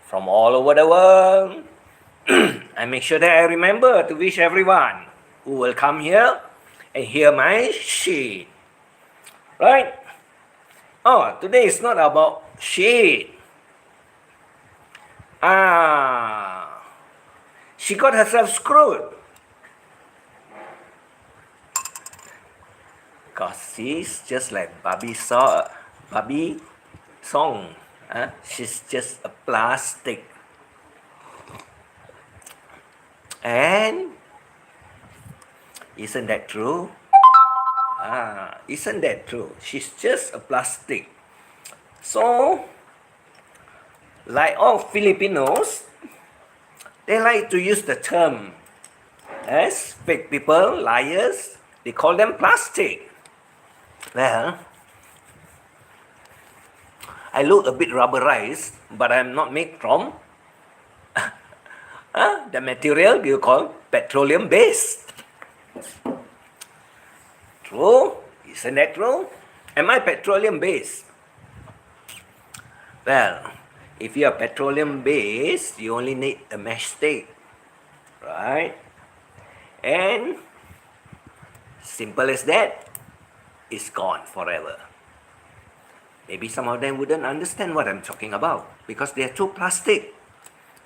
from all over the world. I make sure that I remember to wish everyone who will come here and hear my shit. Right? Oh, today is not about shit. She got herself screwed. Because she's just like Barbie song. She's just a plastic. And isn't that true? Isn't that true? She's just a plastic. So, like all Filipinos, they like to use the term as fake people, liars. They call them plastic. Well, I look a bit rubberized, but I'm not made from the material you call petroleum based. True? Isn't that true? Am I petroleum based? Well, if you are petroleum based, you only need a mesh stick, right? And simple as that, it's gone forever. Maybe some of them wouldn't understand what I'm talking about because they're too plastic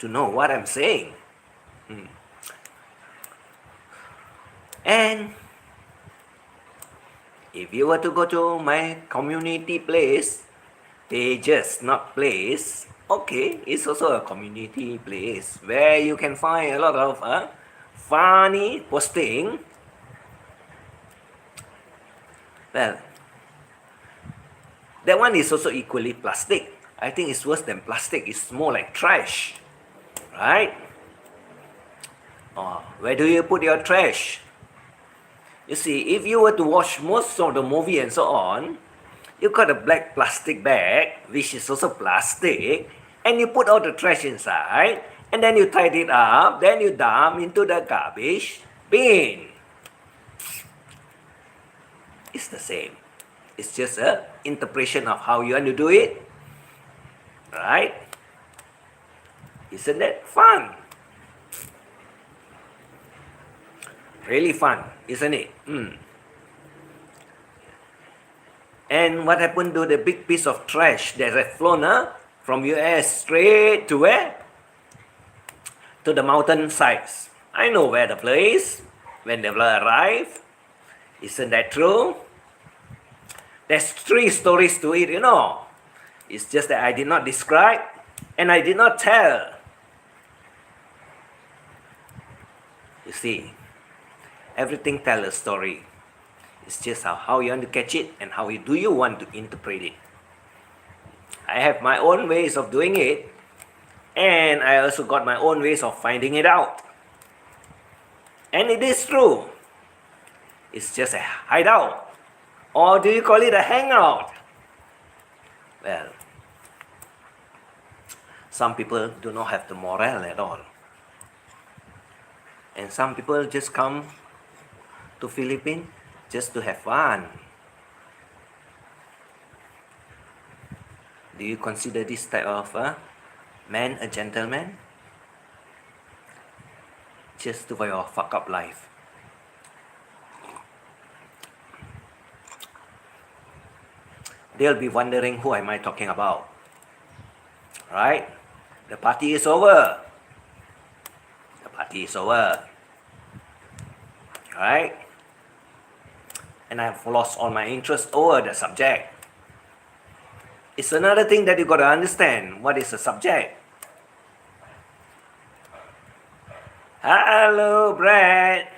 to know what I'm saying. And if you were to go to my community place, pages, not place, okay, it's also a community place where you can find a lot of funny posting. Well, that one is also equally plastic. I think it's worse than plastic. It's more like trash, right? Where do you put your trash? You see, if you were to watch most of the movie and so on, you got a black plastic bag, which is also plastic, and you put all the trash inside, and then you tidy it up, then you dump into the garbage bin. It's the same. It's just an interpretation of how you want to do it. Right? Isn't that fun? Really fun, isn't it? And what happened to the big piece of trash that had flown from US straight to where? To the mountain sides. I know where the place when they will arrive. Isn't that true? There's 3 stories to it, you know. It's just that I did not describe and I did not tell. You see, everything tells a story. It's just how you want to catch it and how do you want to interpret it. I have my own ways of doing it, and I also got my own ways of finding it out. And it is true. It's just a hideout. Or do you call it a hangout? Well, some people do not have the morale at all. And some people just come to Philippines just to have fun. Do you consider this type of man a gentleman? Just for your fuck up life. They'll be wondering who am I talking about. Right? The party is over. The party is over. Right? And I've lost all my interest over the subject. It's another thing that you got to understand. What is the subject? Hello, Brad.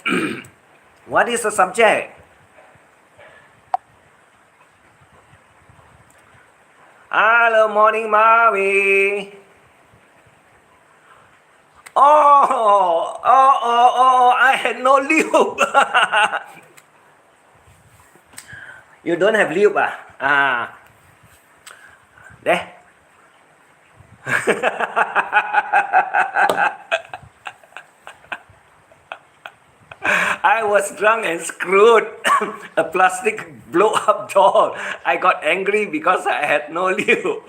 What is the subject? Hello, morning, Maui. Oh, I had no lube. You don't have lube, There. I was drunk and screwed a plastic blow-up doll. I got angry because I had no lube.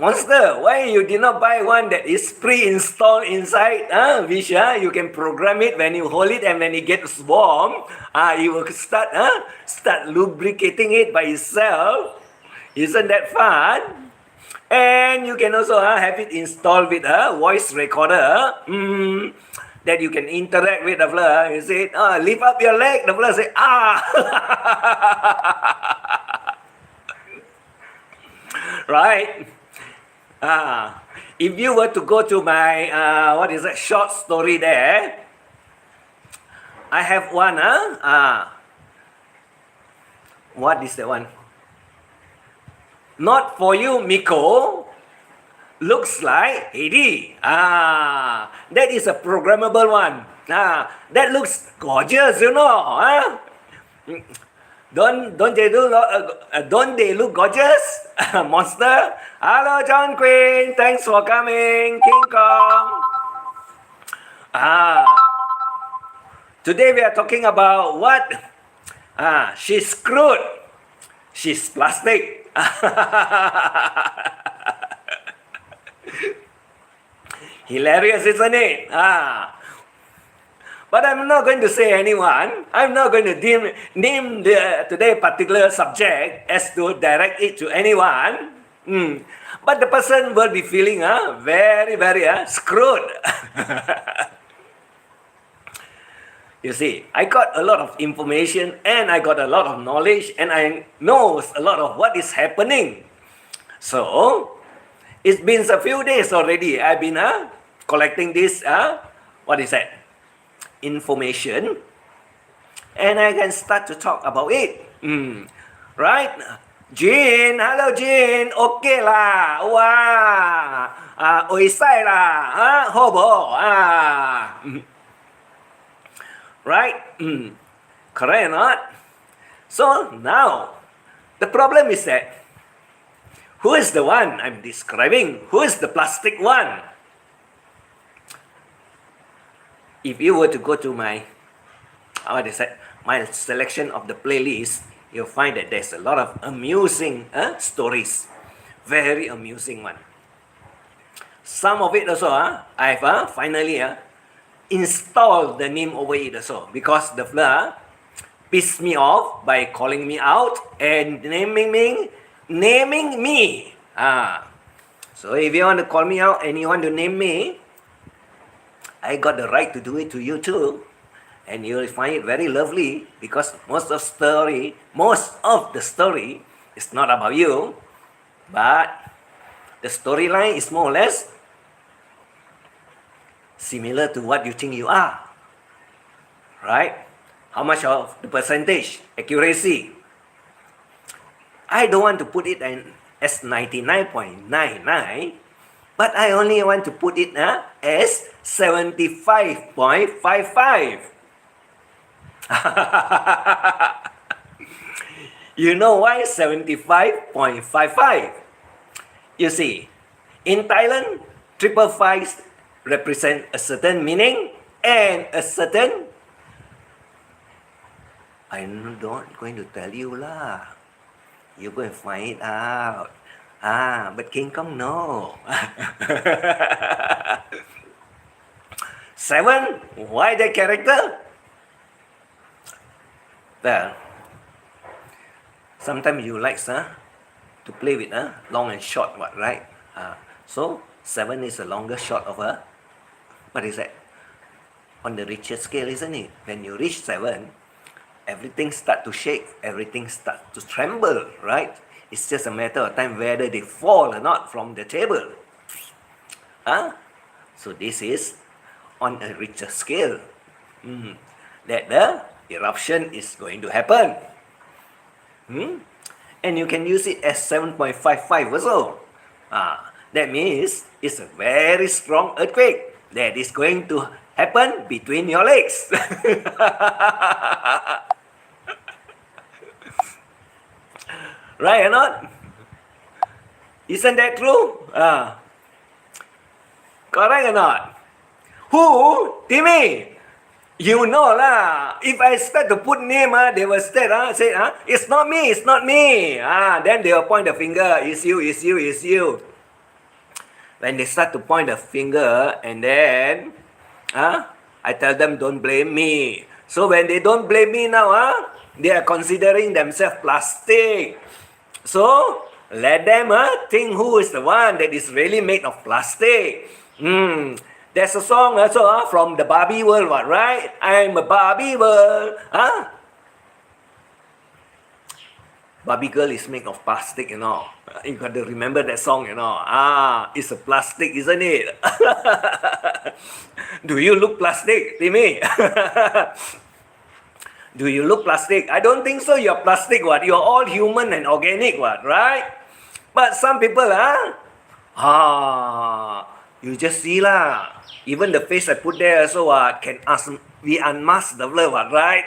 Monster, why you did not buy one that is pre-installed inside, which you can program it when you hold it, and when it gets warm, it will start lubricating it by itself. Isn't that fun? And you can also have it installed with a voice recorder that you can interact with the fella. You say, lift up your leg, the fella say, right? If you were to go to my short story there, I have one. What is that one? Not for you, Miko. Looks like Heidi. That is a programmable one. That looks gorgeous, you know. Don't they look gorgeous? Monster. Hello, John Queen. Thanks for coming. King Kong. Today we are talking about what? She's screwed. She's plastic. Hilarious, isn't it? But I'm not going to say anyone. I'm not going to name today particular subject as to direct it to anyone. But the person will be feeling very, very screwed. You see, I got a lot of information and I got a lot of knowledge and I know a lot of what is happening. So, it's been a few days already. I've been collecting this, information. And I can start to talk about it. Right? Jean, hello Jean. Okay lah. Wow. Oisai lah. Hobo. Right? Correct or not? So now, the problem is that, who is the one I'm describing? Who is the plastic one? If you were to go to my selection of the playlist, you'll find that there's a lot of amusing stories. Very amusing one. Some of it also, I've finally installed the name over it also, because the fella pissed me off by calling me out and naming me. So if you want to call me out and you want to name me, I got the right to do it to you too. And you'll find it very lovely, because most of the story is not about you, but the storyline is more or less similar to what you think you are. Right? How much of the percentage accuracy? I don't want to put it as 99.99, but I only want to put it as 75.55. You know why 75.55? You see, in Thailand, 555 represent a certain meaning and a certain... I'm not going to tell you lah. You're going to find it out. But King Kong, no. 7, why that character? Well, sometimes you like to play with long and short, right? So 7 is a longer short of what is that? On the Richter scale, isn't it? When you reach 7, everything starts to shake, everything starts to tremble, right? It's just a matter of time whether they fall or not from the table. So this is on a Richter scale. That the eruption is going to happen. And you can use it as 7.55 also. That means it's a very strong earthquake that is going to happen between your legs. Right or not? Isn't that true? Correct or not? Who? Timmy? You know lah. If I start to put name, they will start say, it's not me, it's not me. Then they will point the finger, it's you, it's you, it's you. When they start to point the finger, and then, I tell them don't blame me. So when they don't blame me now, they are considering themselves plastic. So let them think who is the one that is really made of plastic. There's a song also from the Barbie world, right? I'm a Barbie world. Barbie girl is made of plastic, You got to remember that song, It's a plastic, isn't it? Do you look plastic, Timmy? Do you look plastic? I don't think so. You're plastic, what? You're all human and organic, what? Right? But some people, you just see lah. Even the face I put there also can we unmask the blur, right?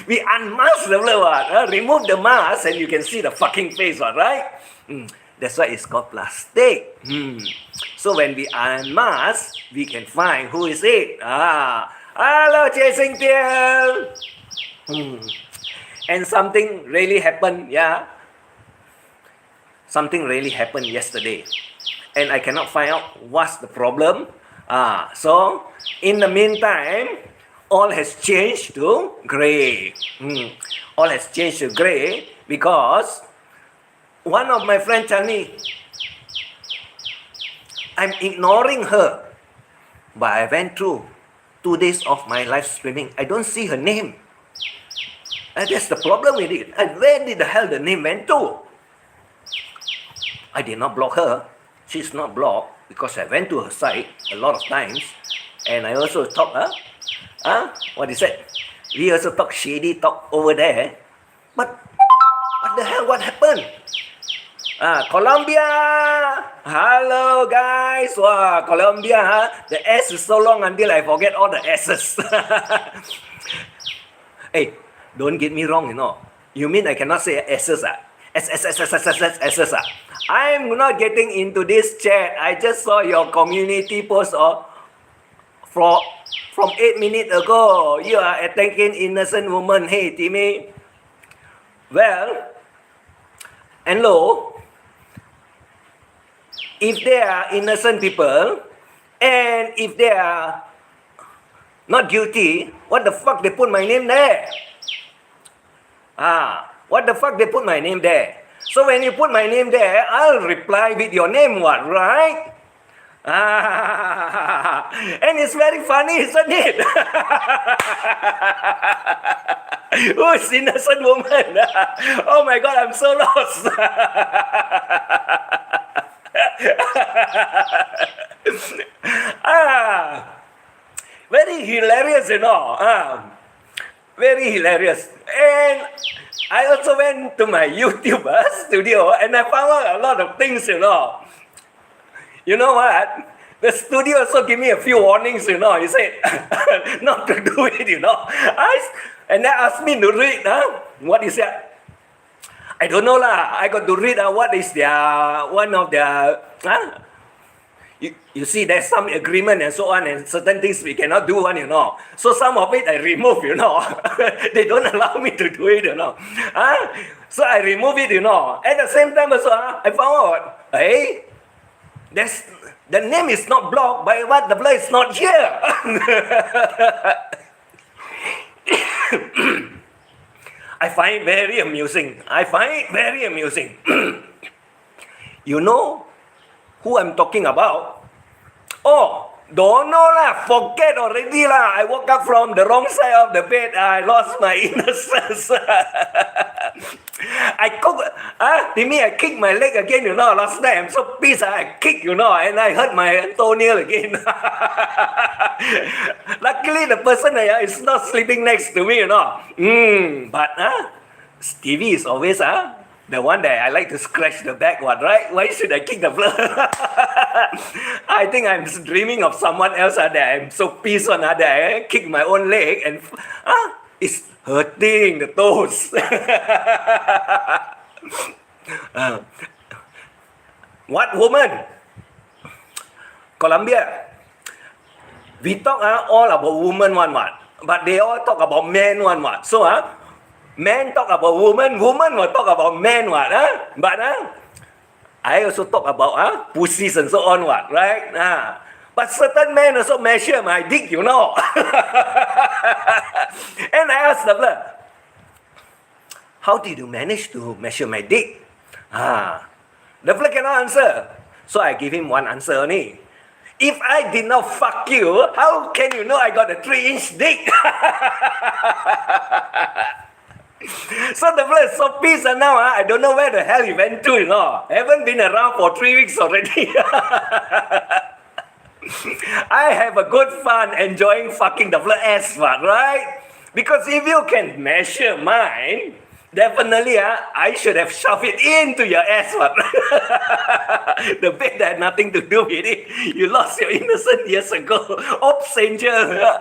We unmask the blur, remove the mask and you can see the fucking face, right? That's why it's called plastic. So when we unmask, we can find who is it. Hello, Chasing Tail. And something really happened, Something really happened yesterday. And I cannot find out what's the problem. So, in the meantime, all has changed to grey. All has changed to grey because one of my friends tell me, I'm ignoring her. But I went through 2 days of my live streaming. I don't see her name. And that's the problem with it. And where did the hell the name went to? I did not block her. She's not blocked because I went to her site a lot of times. And I also talk, what is that? We also talk shady talk over there. But what the hell, what happened? Colombia! Hello guys! Wow, Colombia, The S is so long until I forget all the S's. Hey, don't get me wrong, You mean I cannot say S's, S's, I'm not getting into this chat. I just saw your community post from 8 minutes ago. You are attacking innocent woman. Hey, Timmy. Well, and lo, if they are innocent people, and if they are not guilty, what the fuck they put my name there? What the fuck they put my name there? So when you put my name there, I'll reply with your name, what, right? And it's very funny, isn't it? Who's innocent woman? Oh my God, I'm so lost. Very hilarious, Very hilarious. And I also went to my YouTube studio and I found out a lot of things, You know what? The studio also gave me a few warnings, He said not to do it, And they asked me to read, what is that? I don't know lah. I got to read what is one of their, You see, there's some agreement and so on, and certain things we cannot do, So some of it I remove, They don't allow me to do it, So I remove it, At the same time also, I found out, hey, the name is not blocked, but what the blur is not here. I find it very amusing. You know who I'm talking about? Oh, don't know lah. Forget already lah. I woke up from the wrong side of the bed. I lost my innocence. I kicked my leg again, last night. I'm so pissed. I kicked, and I hurt my toenail again. Luckily, the person is not sleeping next to me, But Stevie is always, the one that I like to scratch the back one, right? Why should I kick the blur? I think I'm dreaming of someone else that I'm so pissed on that I kick my own leg and it's hurting the toes. What woman? Colombia. We talk all about woman one what, but they all talk about men one what. So men talk about woman, woman will talk about men what. But I also talk about pussies and so on what, right? But certain men also measure my dick, you know. And I asked the blood, how did you manage to measure my dick? The blood cannot answer. So I give him one answer only. If I did not fuck you, how can you know I got a 3-inch dick? So the blood is so pissed and now I don't know where the hell he went to, you know. I haven't been around for 3 weeks already. I have a good fun enjoying fucking the blood ass, right? Because if you can measure mine, definitely I should have shoved it into your ass. The bed had nothing to do with it. You lost your innocence years ago. Oops, angel.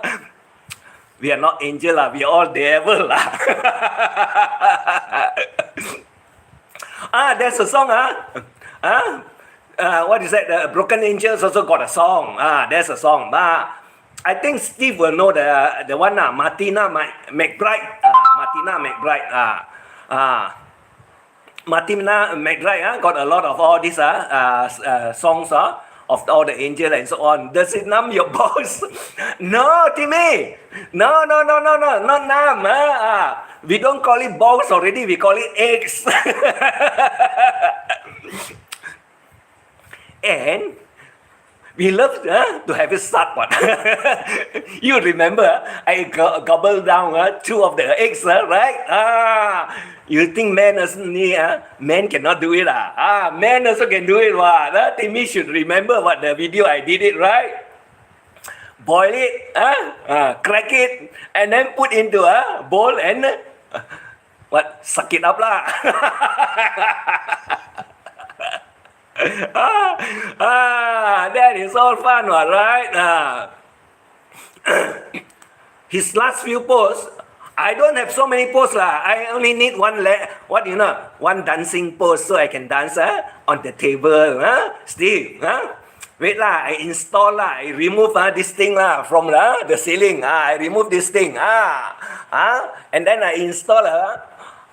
We are not angel, we are all devil. There's a song. What is that? The Broken Angels also got a song. There's a song. I think Steve will know the one. Martina McBride. Martina McBride got a lot of all these songs of all the angels and so on. Does it numb your balls? No, Timmy. No, not numb. We don't call it balls already. We call it eggs. And we love to have it start what. You remember, I gobbled down 2 of the eggs, right? You think men cannot do it? Men also can do it. What? Timmy should remember what the video I did it, right? Boil it, crack it, and then put into a bowl and suck it up lah. That is all fun, right? His last few posts, I don't have so many posts lah. I only need one dancing pose so I can dance on the table. Steve, wait lah, I install lah, I remove this thing lah from the ceiling. I remove this thing. And then I install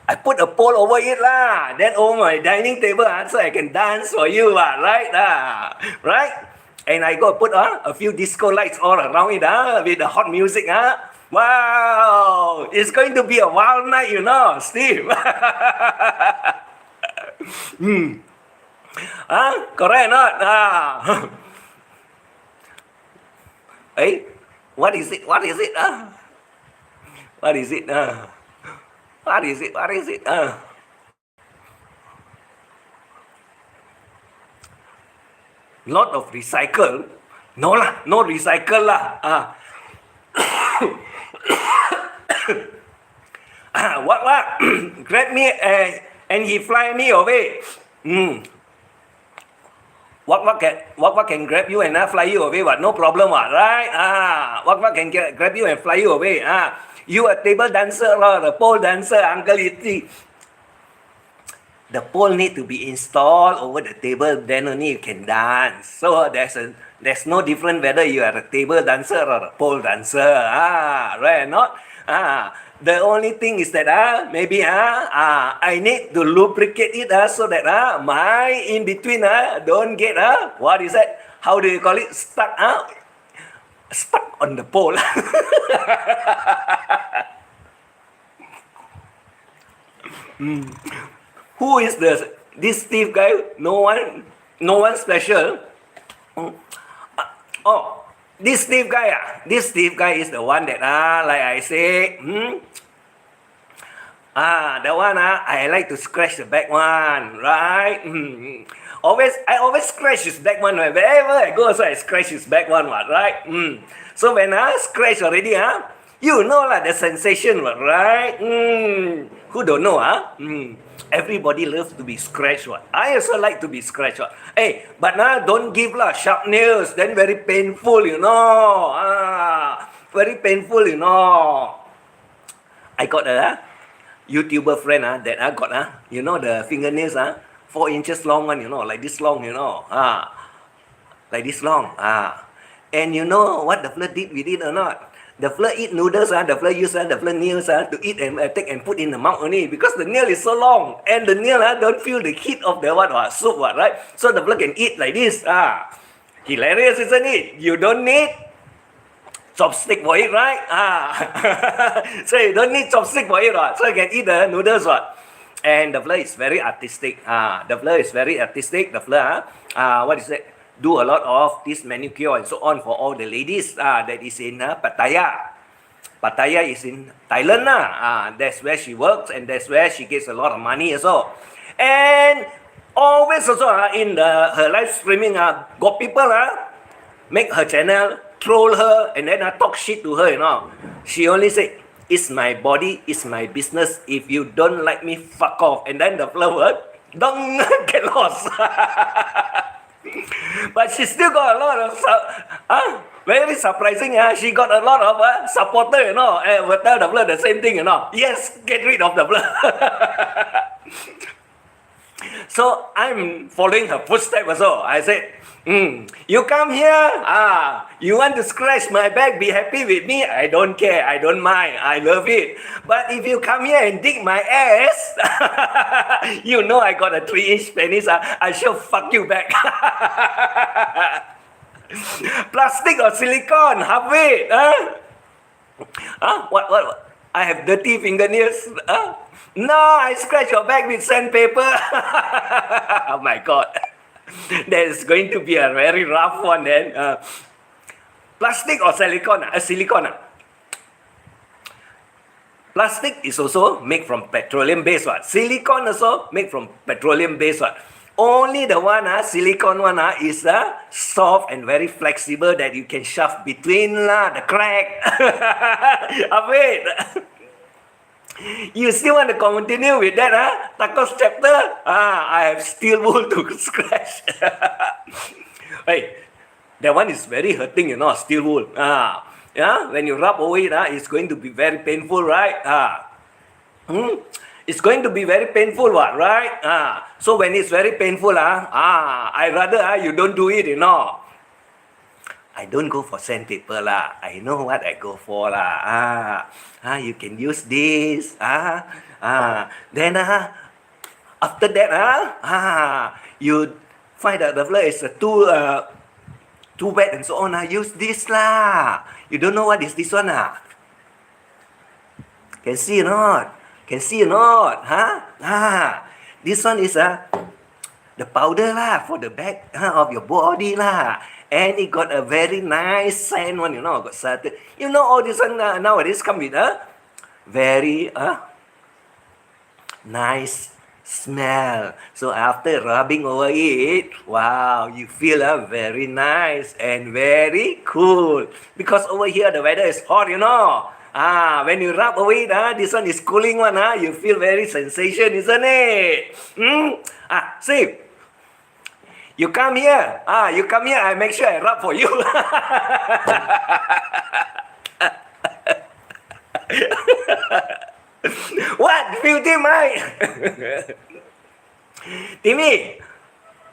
I put a pole over it lah. Then over my dining table so I can dance for you right? Right? And I go put a few disco lights all around it with the hot music. Wow! It's going to be a wild night, you know, Steve. Correct or not? Hey, what is it? What is it? What is it? What is it? What is it? Lot of recycle? No lah, no recycle lah. What? Grab me and he fly me away. What can grab you and fly you away? What? No problem, what? Right? What can grab you and fly you away? You a table dancer or a pole dancer, Uncle Iti. The pole need to be installed over the table, then only you can dance. So there's no difference whether you are a table dancer or a pole dancer. Right or not? The only thing is that maybe I need to lubricate it so that my in between don't get what is that? How do you call it? Stuck on the pole. Who is this Steve guy? No one special. This Steve guy. This Steve guy is the one that like I say, the one I like to scratch the back one, right? I always scratch his back one. Wherever I go, so I scratch his back one, right? So when I scratch already, you know the sensation, right? Who don't know, Everybody loves to be scratched, what? I also like to be scratched, what? Hey, but don't give sharp nails, then very painful, you know. Very painful, you know. I got a YouTuber friend that I got, you know, the fingernails, 4 inches long one, you know, like this long, you know. Like this long. And you know what the fella did with it or not? The fella eat noodles, the fella use the fella nails to eat and take and put in the mouth only because the nail is so long and the nail don't feel the heat of the soup, right? So the fella can eat like this. Hilarious, isn't it? You don't need chopstick for it, right? So you don't need chopstick for it, so you can eat the noodles, And the fella is very artistic. The fella is very artistic. The fella, what is it? Do a lot of this manicure and so on for all the ladies that is in Pattaya. Pattaya is in Thailand. That's where she works and that's where she gets a lot of money also. And always also in her live streaming, got people make her channel, troll her, and then talk shit to her, She only say, it's my body, it's my business. If you don't like me, fuck off. And then the flower don't get lost. But she still got a lot of very surprising. She got a lot of supporter, and will tell the blood the same thing, Yes, get rid of the blood. So I'm following her footsteps also. I said, you come here, you want to scratch my back, be happy with me, I don't care, I don't mind, I love it. But if you come here and dig my ass, you know I got a 3-inch penis, I shall fuck you back. Plastic or silicone, halfway, What? I have dirty fingernails, No, I scratch your back with sandpaper. Oh my God. That is going to be a very rough one then. Plastic or silicone? Silicone. Plastic is also made from petroleum-based one. Silicone also made from petroleum-based one. Only the one, silicone one, is soft and very flexible that you can shove between the crack. Wait. You still want to continue with that, Tacos chapter? I have steel wool to scratch. Hey, that one is very hurting, steel wool. When you rub away it, it's going to be very painful, right? It's going to be very painful, right? So when it's very painful, I rather you don't do it, I don't go for sandpaper lah. I know what I go for lah. You can use this. Then after that you find that the floor is too wet and so on. Use this lah. You don't know what is this one Can see or not? Can see or not? This one is the powder lah for the back of your body lah. And it got a very nice scent one, got certain. All this one nowadays come with a very nice smell. So after rubbing over it, wow, you feel very nice and very cool. Because over here the weather is hot, when you rub away it, this one is cooling one, you feel very sensation, isn't it? See. You come here, I make sure I rub for you. What? Filthy mind? Timmy,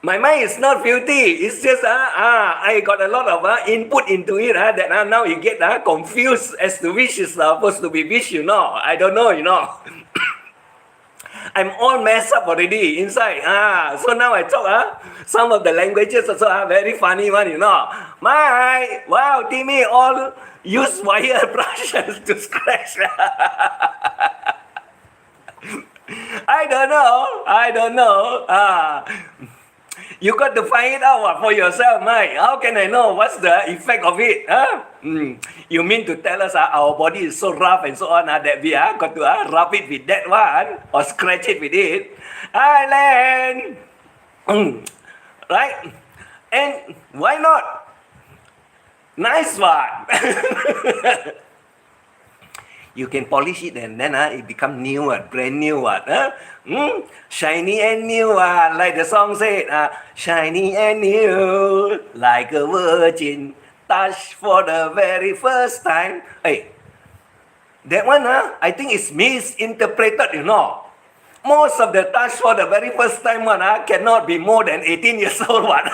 my mind is not filthy. It's just I got a lot of input into it that now you get confused as to which is supposed to be which, I don't know, I'm all messed up already inside. So now I talk some of the languages also very funny one, Wow, Timmy all use wire brushes to scratch. I don't know. You got to find it out for yourself, Mike. How can I know what's the effect of it? You mean to tell us our body is so rough and so on that we got to rub it with that one or scratch it with it? Island! Right? And why not? Nice one! You can polish it and then it become new, brand new. Shiny and new, like the song said. Shiny and new, like a virgin, touched for the very first time. Hey, that one, I think is misinterpreted, Most of the touch for the very first time one cannot be more than 18 years old one.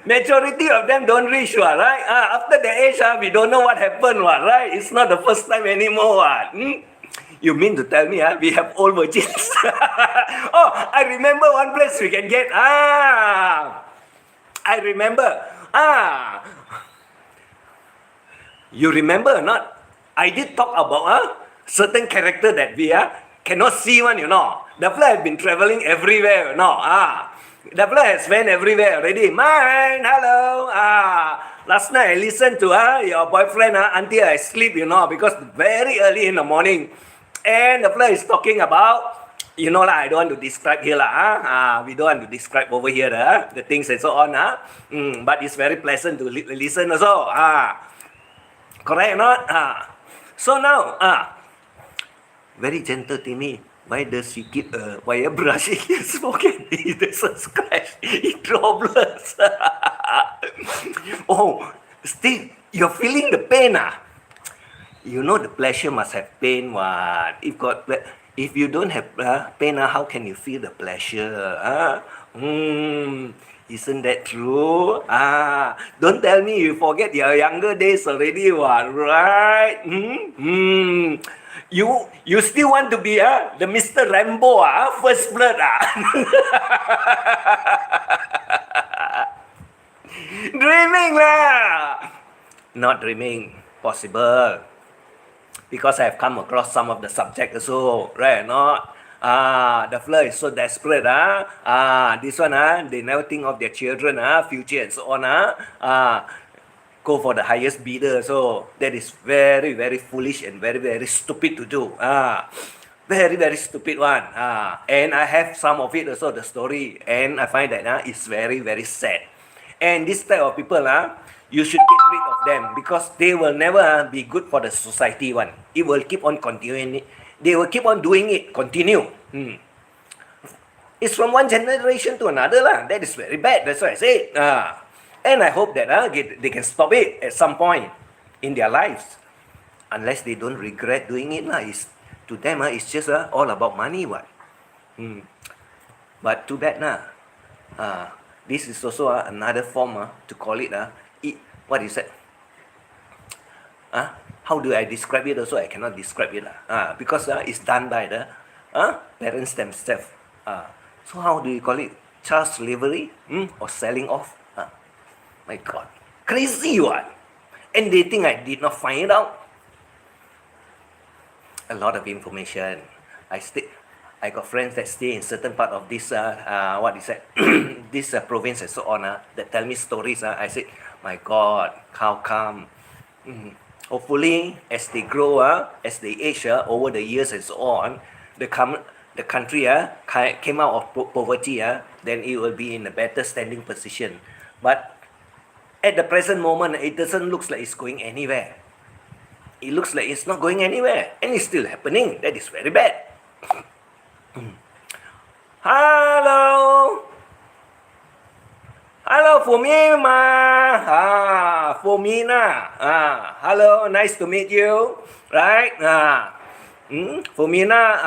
Majority of them don't reach, right? After the age, we don't know what happened, right? It's not the first time anymore. You mean to tell me we have old virgins? Oh, I remember one place we can get. I remember. You remember or not? I did talk about a certain character that we cannot see one, The fella has been traveling everywhere, The fella has went everywhere already. Mine, hello. Last night I listened to your boyfriend until I sleep, because very early in the morning. And the fella is talking about, I don't want to describe here, we don't want to describe over here the things and so on. But it's very pleasant to listen also. Correct or not? So now, very gentle Timmy. Why does she keep wire brushing his pocket? There's a scratch. It droplets. Oh, still, you're feeling the pain, You know the pleasure must have pain, what? If you don't have pain, how can you feel the pleasure? Isn't that true? Don't tell me you forget your younger days already, what? Right? You still want to be the Mr. Rambo, first blood, Dreaming lah. Not dreaming, possible. Because I have come across some of the subject also, right? Not. The fella is so desperate. This one, they never think of their children, future and so on. Go for the highest bidder. So that is very, very foolish and very, very stupid to do. Very, very stupid one. And I have some of it also, the story. And I find that it's very, very sad. And this type of people, you should get rid of them because they will never be good for the society one. It will keep on continuing. They will keep on doing it, continue. It's from one generation to another. That is very bad. That's why I say it. And I hope that they can stop it at some point in their lives. Unless they don't regret doing it. To them, it's just all about money. But too bad. This is also another form to call it. What is that? How do I describe it also? I cannot describe it. Because it's done by the parents themselves. So how do you call it? Child slavery? Or selling off? My God. Crazy one. And they think I did not find it out. A lot of information. I got friends that stay in certain part of this, this province and so on, that tell me stories. I said, my God, how come? Hopefully, as they grow, as they age over the years and so on, the country came out of poverty, then it will be in a better standing position. But at the present moment, it doesn't look like it's going anywhere. It looks like it's not going anywhere, and it's still happening. That is very bad. Hello, Fumina. Fumina. Hello, nice to meet you. Right? Fumina.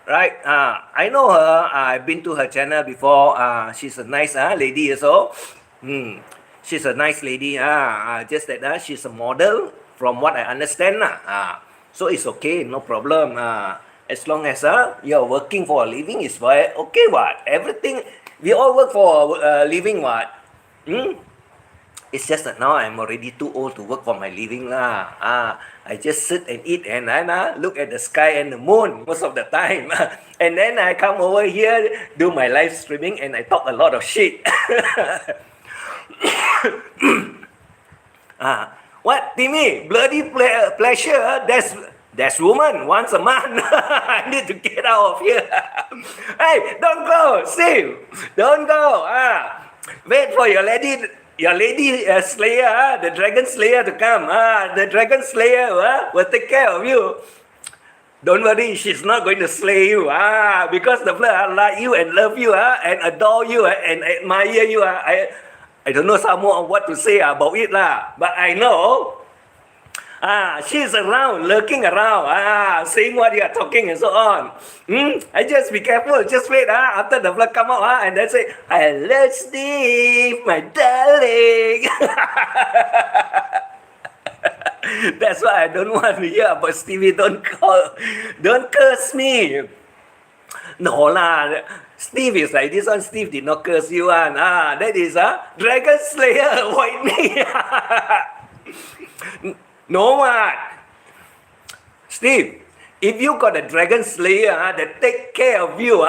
Right? I know her. I've been to her channel before. She's a nice lady also. She's a nice lady. Just that she's a model, from what I understand. So it's okay, no problem. As long as you're working for a living, it's okay. What? Everything, we all work for a living. What? It's just that now I'm already too old to work for my living. I just sit and eat and look at the sky and the moon most of the time. And then I come over here, do my live streaming, and I talk a lot of shit. What, Timmy? Bloody pleasure? That's woman once a month. I need to get out of here. Hey, don't go, Steve. Don't go. Wait for your lady slayer, the dragon slayer to come. The dragon slayer will take care of you. Don't worry, she's not going to slay you. Because the fella like you and love you and adore you and admire you. I don't know some more what to say about it. But I know She's around, lurking around, seeing what you are talking and so on. I just be careful, just wait, after the vlog come out, and then say, hello Steve, my darling. That's why I don't want to hear about Stevie. Don't curse me. No lah, Steve is like this one. Steve did not curse you one. That is Dragon Slayer. Avoid me. No what? Steve, if you got a Dragon Slayer that take care of you,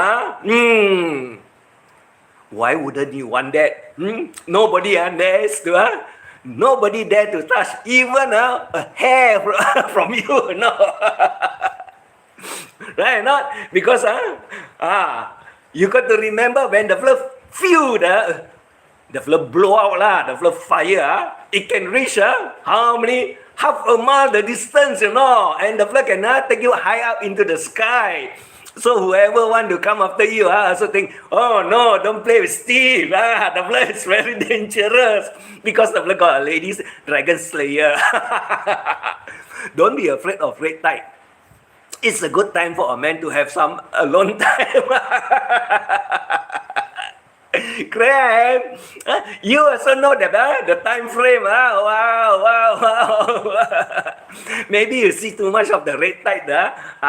why wouldn't you want that? Nobody dares to nobody dare to touch even a hair from you, no. Right, not? Because you got to remember when the flood flew, the flood blow out lah, the flood fire, it can reach how many? Half a mile the distance, you know, and the flood can take you high up into the sky. So whoever want to come after you, also think, oh no, don't play with Steve. The flood is very dangerous because the flood got a lady's Dragon Slayer. Don't be afraid of red tide. It's a good time for a man to have some alone time. Graham, you also know that the time frame. Wow. Maybe you see too much of the red tide,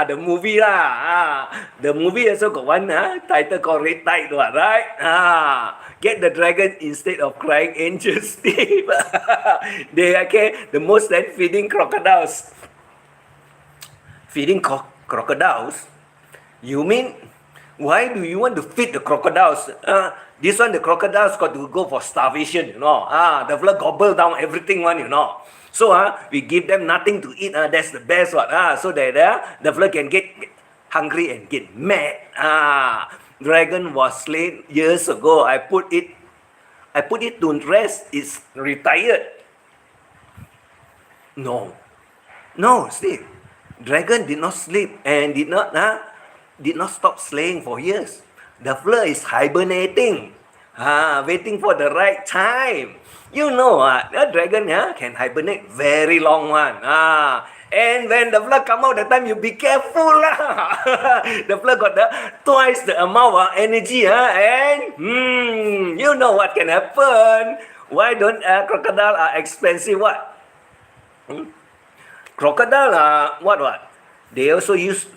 the movie lah. The movie also got one title called Red Tide, right? Get the dragon instead of crying angel, Steve. They are the most than feeding crocodiles. Feeding crocodiles? You mean, why do you want to feed the crocodiles? This one, the crocodiles got to go for starvation, you know. The flood gobble down everything one, you know. So we give them nothing to eat. That's the best one. So that the flood can get hungry and get mad. Dragon was slain years ago. I put it to rest. It's retired. No, Steve. Dragon did not sleep and did not stop slaying for years. The flood is hibernating, waiting for the right time. You know, the dragon can hibernate very long one. And when the flood come out, that time you be careful lah. The flood got twice the amount of energy, and you know what can happen. Why don't crocodile are expensive? What? Crocodile what? They also use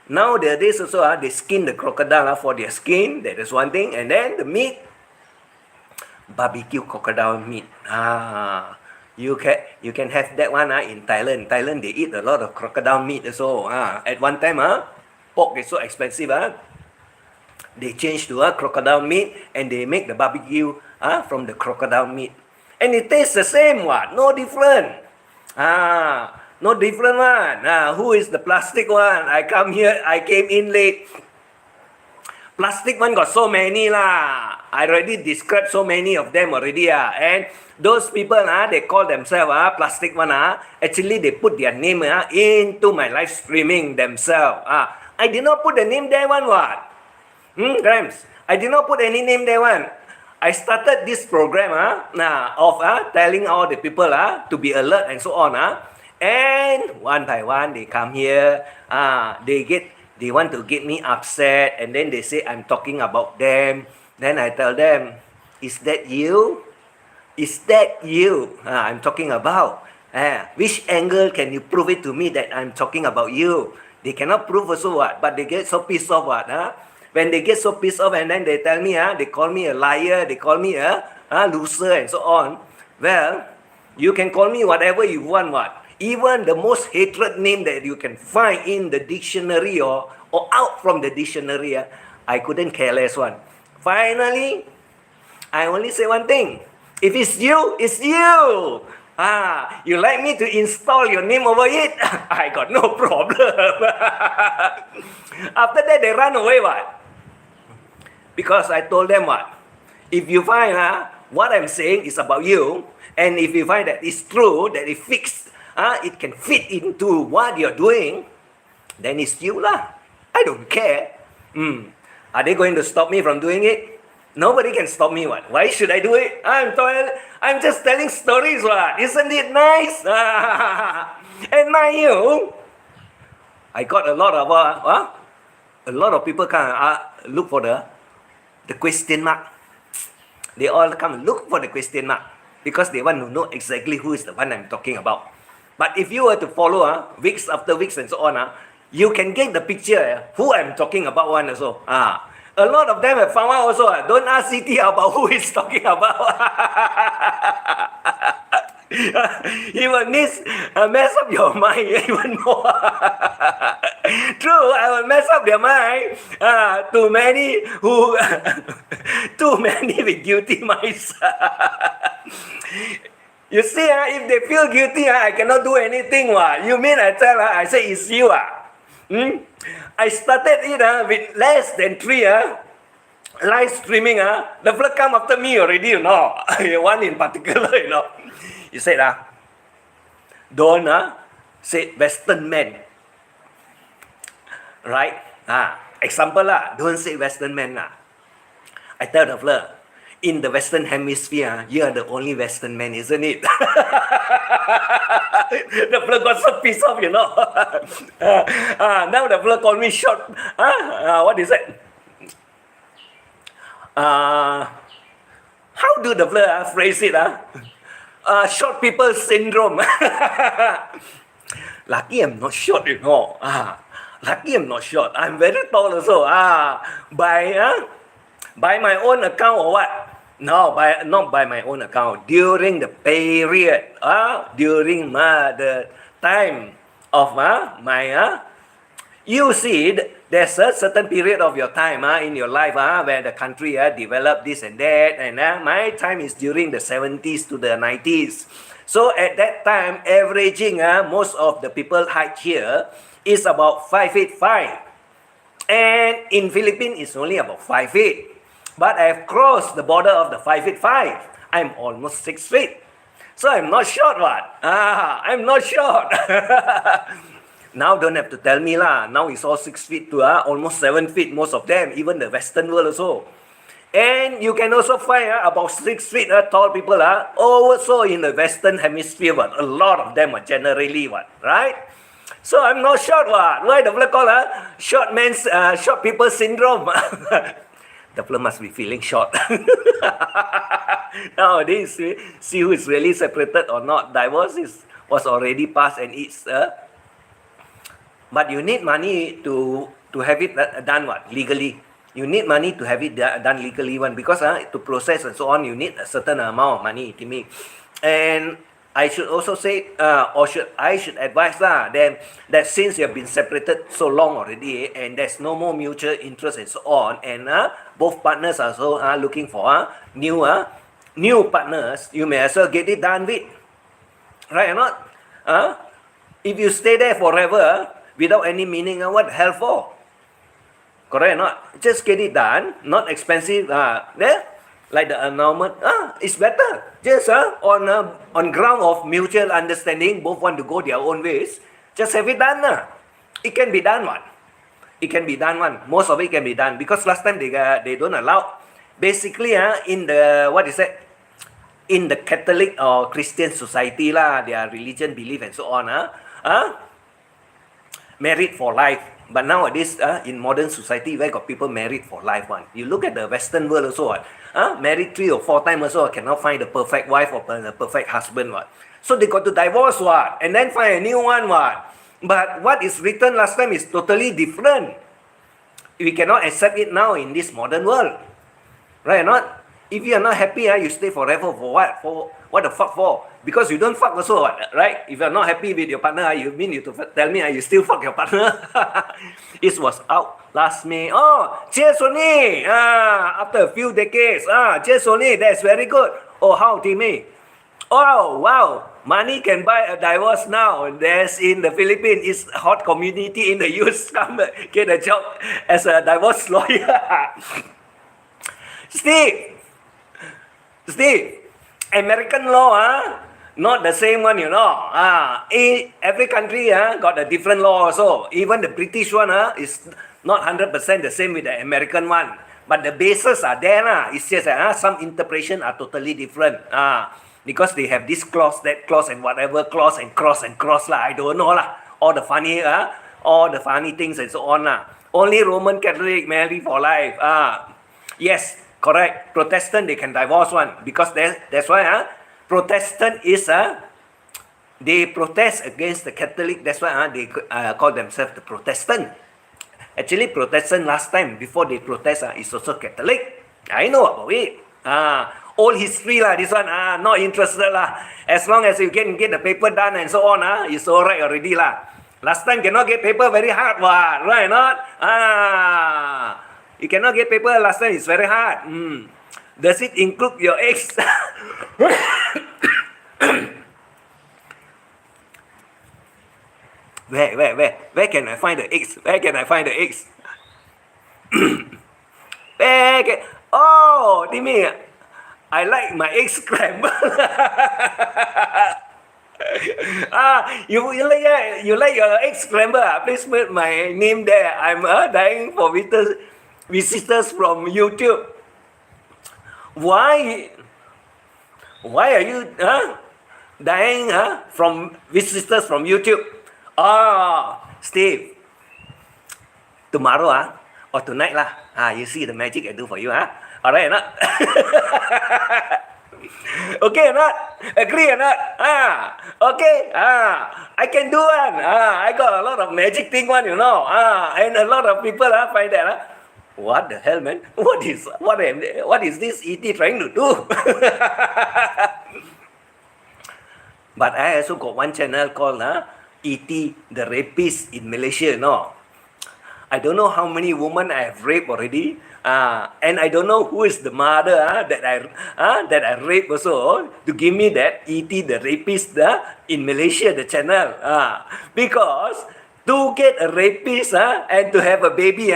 nowadays also they skin the crocodile for their skin. That is one thing, and then the meat, barbecue crocodile meat. You can have that one in Thailand. Thailand they eat a lot of crocodile meat also. At one time pork is so expensive. They change to crocodile meat and they make the barbecue from the crocodile meat, and it tastes the same. What? No different. No different one. Who is the plastic one? I came in late. Plastic one got so many lah. I already described so many of them already. And those people they call themselves plastic one. Actually they put their name into my live streaming themselves. I did not put the name there one what? Grams. I did not put any name there one. I started this program of telling all the people to be alert and so on. And one by one they come here. They want to get me upset, and then they say I'm talking about them. Then I tell them, is that you? Is that you I'm talking about? Which angle can you prove it to me that I'm talking about you? They cannot prove also what, but they get so pissed off what. When they get so pissed off and then they tell me, they call me a liar, they call me a loser and so on. Well, you can call me whatever you want what. Even the most hatred name that you can find in the dictionary or out from the dictionary, I couldn't care less one. Finally, I only say one thing. If it's you, it's you. You like me to install your name over it? I got no problem. After that, they run away what? Because I told them what? If you find what I'm saying is about you, and if you find that it's true, that it fixed, it can fit into what you're doing, then it's you lah. I don't care. Are they going to stop me from doing it? Nobody can stop me. What? Why should I do it? I'm just telling stories. What? Isn't it nice? And mind you, I got a lot of people come look for the question mark. They all come look for the question mark because they want to know exactly who is the one I'm talking about. But if you were to follow weeks after weeks and so on, you can get the picture who I'm talking about one also. A lot of them have found out also. Don't ask CT about who is talking about. He will mess up your mind even more. True, I will mess up their mind. Too many with guilty minds. You see, if they feel guilty, I cannot do anything. You mean I say it's you? I started it with less than 3 live streaming. The fella come after me already, one in particular, He said, don't say Western men. Right? Example, don't say Western men. I tell the fella, in the Western Hemisphere, you are the only Western man, isn't it? The fella got so pissed off, now the fella called me short. What is it? How do the fella phrase it? Short people syndrome. Lucky I'm not short, Lucky I'm not short. I'm very tall also. By my own account or what? No, not by my own account. During the period, during the time of my, you see, there's a certain period of your time in your life where the country developed this and that, and my time is during the 70s to the 90s. So at that time, averaging most of the people height here is about 5'5", and in Philippines it's only about 5 feet. But I've crossed the border of the 5'5". I'm almost 6 feet. So I'm not short, I'm not short. Now don't have to tell me Now it's all 6 feet to almost 7 feet, most of them, even the Western world also. And you can also find about 6 feet tall people also in the Western Hemisphere. A lot of them are generally, right? So I'm not short. Why the fella call short people syndrome? The fella must be feeling short. Nowadays, see who is really separated or not. Divorce was already passed and it's... But you need money to have it done legally. You need money to have it done legally because to process and so on, you need a certain amount of money to make. And I should also say, I should advise them that since you have been separated so long already and there's no more mutual interest and so on, and both partners are also looking for new partners, you may as well get it done with. Right or not? If you stay there forever without any meaning, what the hell for? Correct or not? Just get it done, not expensive. Like the annulment, it's better. Just on ground of mutual understanding, both want to go their own ways. Just have it done. It can be done, It can be done, Most of it can be done because last time they don't allow. Basically, in the in the Catholic or Christian society their religion, belief and so on, married for life. But nowadays, in modern society, where got people married for life, You look at the Western world also, married 3 or 4 times also, cannot find the perfect wife or the perfect husband, So they got to divorce, and then find a new one, But what is written last time is totally different. We cannot accept it now in this modern world. Right or not? If you are not happy, you stay forever for what? For what the fuck for? Because you don't fuck also, right? If you are not happy with your partner, you mean you to tell me you still fuck your partner? It was out last May. Cheers only. After a few decades. Cheers only. That's very good. How, Timmy? Oh, wow. Money can buy a divorce now. There's in the Philippines, it's a hot community in the US. Come get a job as a divorce lawyer. Steve, American law, not the same one, every country got a different law also. Even the British one is not 100% the same with the American one. but the bases are there lah. It's just some interpretation are totally different. Because they have this clause, that clause, and whatever clause and cross lah. I don't know lah. All the funny things and so on lah. Only Roman Catholic marry for life. Yes, correct. Protestant they can divorce one because that's why Protestant is they protest against the Catholic. That's why they call themselves the Protestant. Actually, Protestant last time before they protest is also Catholic. I know about it. Old history lah. This one not interested lah. As long as you can get the paper done and so on it's alright already lah. Last time cannot get paper very hard what, right not? You cannot get paper last time. It's very hard. Does it include your ex? Where can I find the eggs? Where can I find the eggs? Timmy, I like my egg scramble. You like your egg scramble? Please put my name there. I'm dying for visitors from YouTube. Why are you dying from visitors from YouTube? Steve, tomorrow or tonight lah. You see the magic I do for you Alright or not? Okay or not? Agree or not? Okay. I can do one. I got a lot of magic thing one, and a lot of people find that. What the hell, man? What is this ET trying to do? But I also got one channel called ET the Rapist in Malaysia. I don't know how many women I have raped already, and I don't know who is the mother that I raped also to give me that ET the Rapist in Malaysia the channel. Because to get a rapist and to have a baby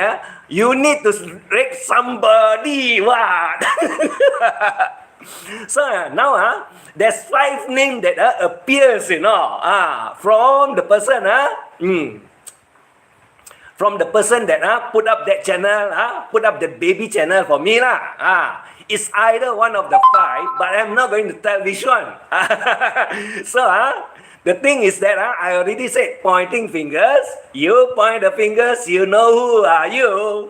you need to rape somebody. What? So now there's 5 names that appears, from the person from the person that put up that channel, put up the baby channel for me lah. It's either one of the 5, but I'm not going to tell which one. So the thing is that I already said pointing fingers. You point the fingers, you know who are you.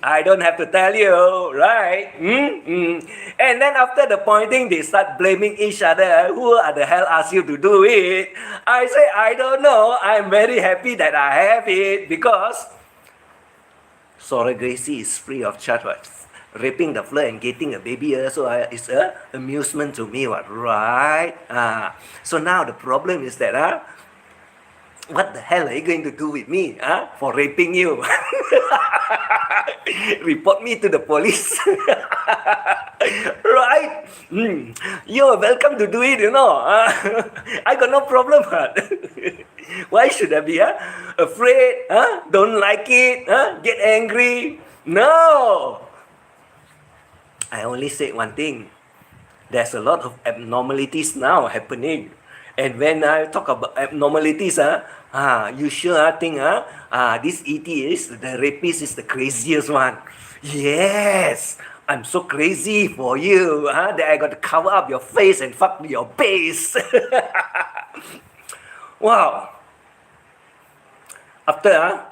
I don't have to tell you, right? And then after the pointing, they start blaming each other. Who the hell asked you to do it? I say, I don't know. I'm very happy that I have it because surrogacy is free of charge. Raping the flirt and getting a baby so it's an amusement to me, right? So now the problem is that what the hell are you going to do with me for raping you? Report me to the police. Right? You're welcome to do it, I got no problem. Why should I be afraid? Don't like it? Get angry? No. I only said one thing. There's a lot of abnormalities now happening. And when I talk about abnormalities, you sure think this ET is, the rapist is the craziest one. Yes, I'm so crazy for you that I got to cover up your face and fuck your base. Wow. After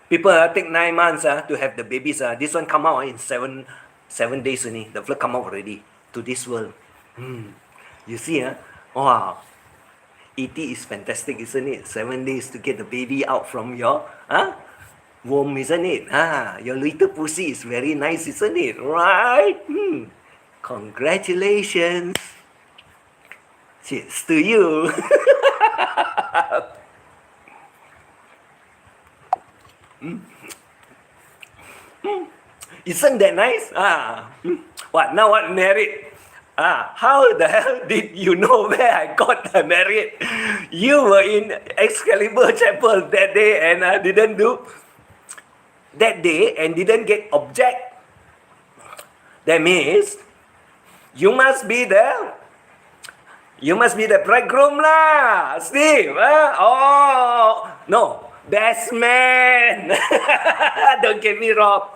people take 9 months to have the babies, this one come out in 7 days only. The flirt come out already to this world. You see, wow. ET is fantastic, isn't it? 7 days to get the baby out from your womb, isn't it? Your little pussy is very nice, isn't it? Right? Congratulations. Cheers to you. Isn't that nice? What? Now what? Married? How the hell did you know where I got married? You were in Excalibur Chapel that day and didn't do that day and didn't get object. That means you must be the bridegroom lah, Steve. Oh no, best man. Don't get me wrong.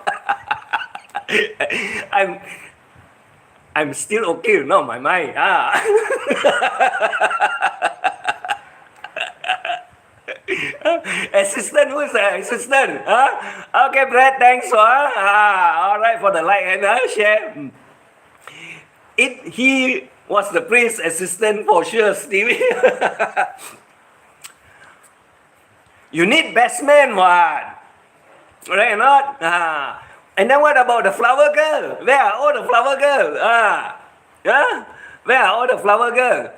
I'm I'm still okay, no, my mind. Assistant, who's the assistant? Okay, Brad, thanks for all right for the like and share. He was the priest assistant for sure, Stevie. You need best man, what? Right or not? And then what about the flower girl? Where are all the flower girls? Where are all the flower girls?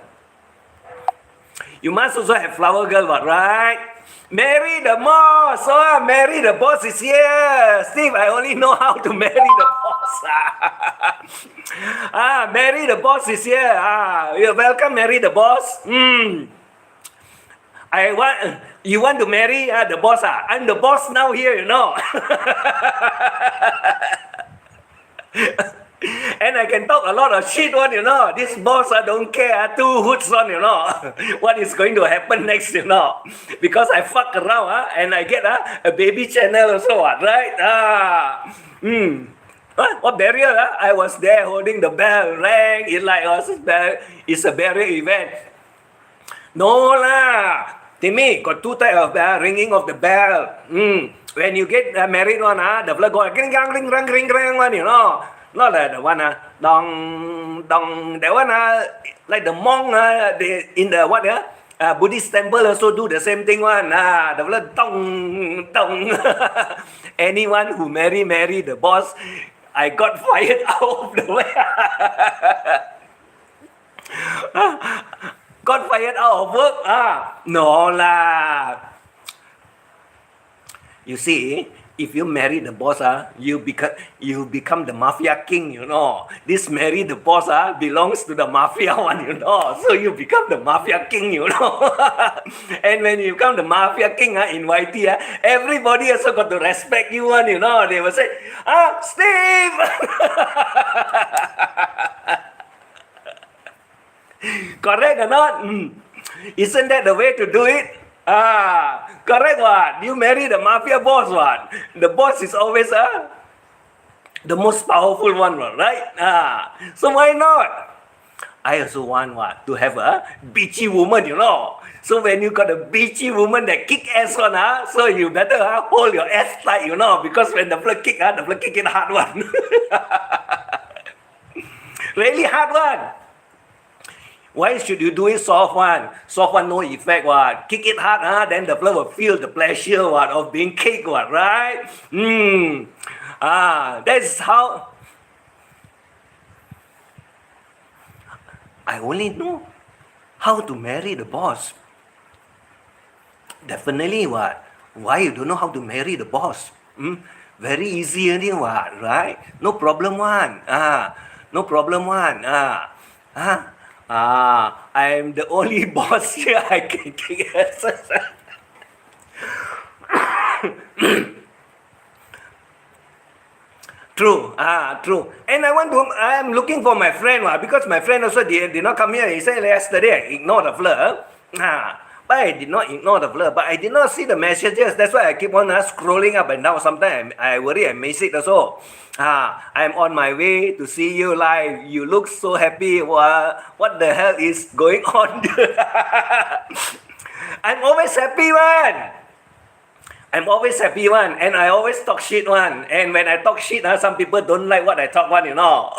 You must also have flower girl, what, right? Marry the boss. Marry the boss is here. Steve, I only know how to marry the boss. Marry the boss is here. You're welcome, marry the boss. You want to marry the boss? I'm the boss now here, you know. And I can talk a lot of shit one, you know. This boss don't care, two hoods on, you know. What is going to happen next, you know. Because I fuck around and I get a baby channel also, right? What barrier? I was there holding the bell, rang. It's a barrier event. No lah. Timmy, got two types of ringing of the bell. When you get married one, the flag go ring, ring, ring, ring, ring one, you know. Not like the one, dong, dong. That one, like the monk, in the what, Buddhist temple also do the same thing one. The flag dong, dong. Anyone who marry the boss, I got fired out of the way. Got fired out of work? No lah. You see, if you marry the boss, you become the mafia king, you know. This marry the boss belongs to the mafia one, you know. So you become the mafia king, you know. And when you become the mafia king in YT, everybody also got to respect you one, you know. They will say, Steve! Correct or not? Isn't that the way to do it? Correct what? You marry the mafia boss what? The boss is always the most powerful one, right? So why not? I also want what? To have a bitchy woman, you know. So when you got a bitchy woman that kick ass one, so you better hold your ass tight, you know, because when the flirt kick it hard one. Really hard one. Why should you do it soft one? Soft one no effect what? Kick it hard, then the flirt will feel the pleasure what of being kicked what, right? That's how I only know how to marry the boss. Definitely what? Why you don't know how to marry the boss? Very easy only what, right? No problem one. No problem one. I'm the only boss here I can kick ass. True, true. And I'm looking for my friend, because my friend also did not come here. He said yesterday I ignored the flirt. But I did not ignore the flirt. But I did not see the messages. That's why I keep on scrolling up and down. Sometimes I worry I miss it also. I'm on my way to see you live. You look so happy. What the hell is going on? I'm always happy one. I'm always happy one, and I always talk shit one. And when I talk shit, some people don't like what I talk one, you know.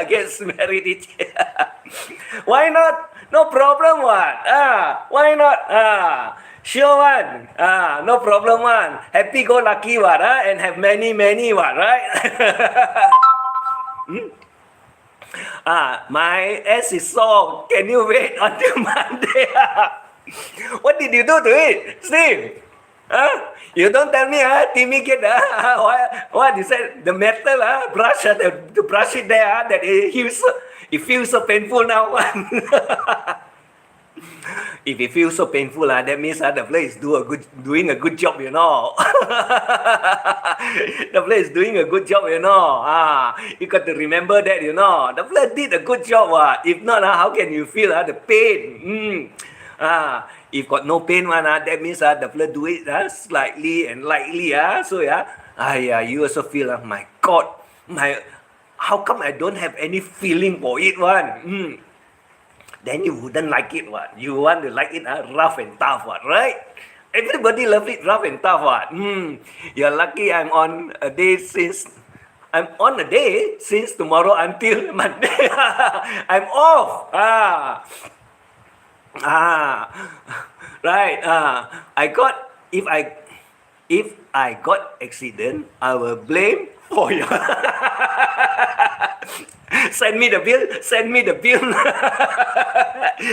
Gets married each year. Why not? No problem one. Why not? Sure one. No problem one. Happy go lucky one, and have many one, right? My ass is sore. Can you wait until Monday? What did you do to it, Steve? You don't tell me, Timmy get what you said, the metal brush, to brush it there, that it feels so painful now. If it feels so painful, that means the place is doing a good job, you know. The place is doing a good job, you know. You got to remember that, you know. The place did a good job. If not, how can you feel the pain? If got no pain one, that means the blood do it slightly and lightly. So you also feel, my God, how come I don't have any feeling for it one? Then you wouldn't like it what? You want to like it rough and tough what, right? Everybody love it rough and tough what? You're lucky I'm on a day since tomorrow until Monday. I'm off. Right. I got if I got accident, I will blame for you. Send me the bill. Send me the bill.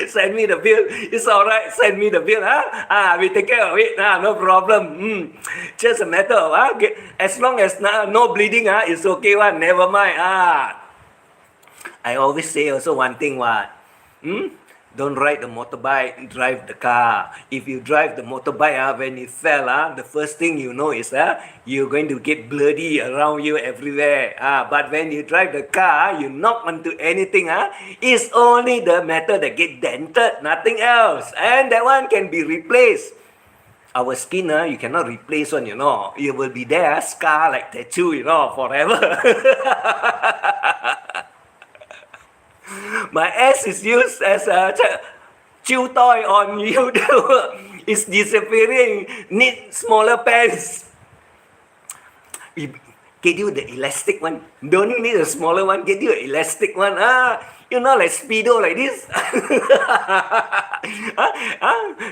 Send me the bill. It's all right. Send me the bill. We take care of it. No problem. Just a matter of as long as no bleeding. It's okay. Never mind. I always say also one thing. Don't ride the motorbike, drive the car. If you drive the motorbike, when it fell, the first thing you know is you're going to get bloody around you everywhere. But when you drive the car, you knock onto anything, it's only the metal that get dented, nothing else. And that one can be replaced. Our skin, you cannot replace one, It will be there, scar like tattoo, forever. My ass is used as a chew toy on YouTube. It's disappearing. Need smaller pants. Get you the elastic one. Don't need a smaller one. Get you an elastic one. Like Speedo like this.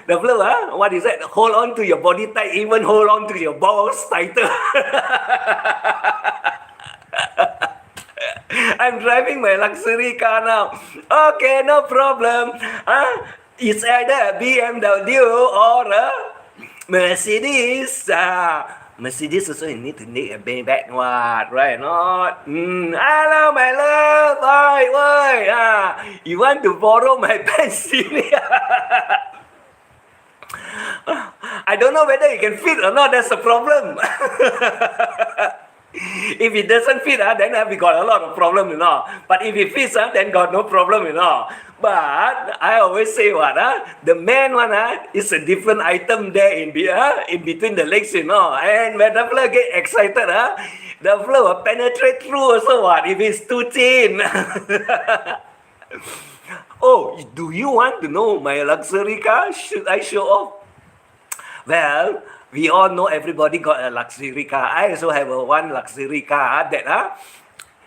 The flow, what is that? Hold on to your body tight. Even hold on to your balls tighter. I'm driving my luxury car now. Okay, no problem. It's either a BMW or a Mercedes. Mercedes also you need to need a back what, right? Not. Hello, my love. Oi. You want to borrow my pencil? I don't know whether you can fit or not. That's the problem. If it doesn't fit, then we got a lot of problem, But if it fits, then got no problem, But I always say the man one is a different item there in between the legs, And when the fella get excited, the fella will penetrate through also if it's too thin. Oh, do you want to know my luxury car? Should I show off? Well, we all know everybody got a luxury car. I also have one luxury car that,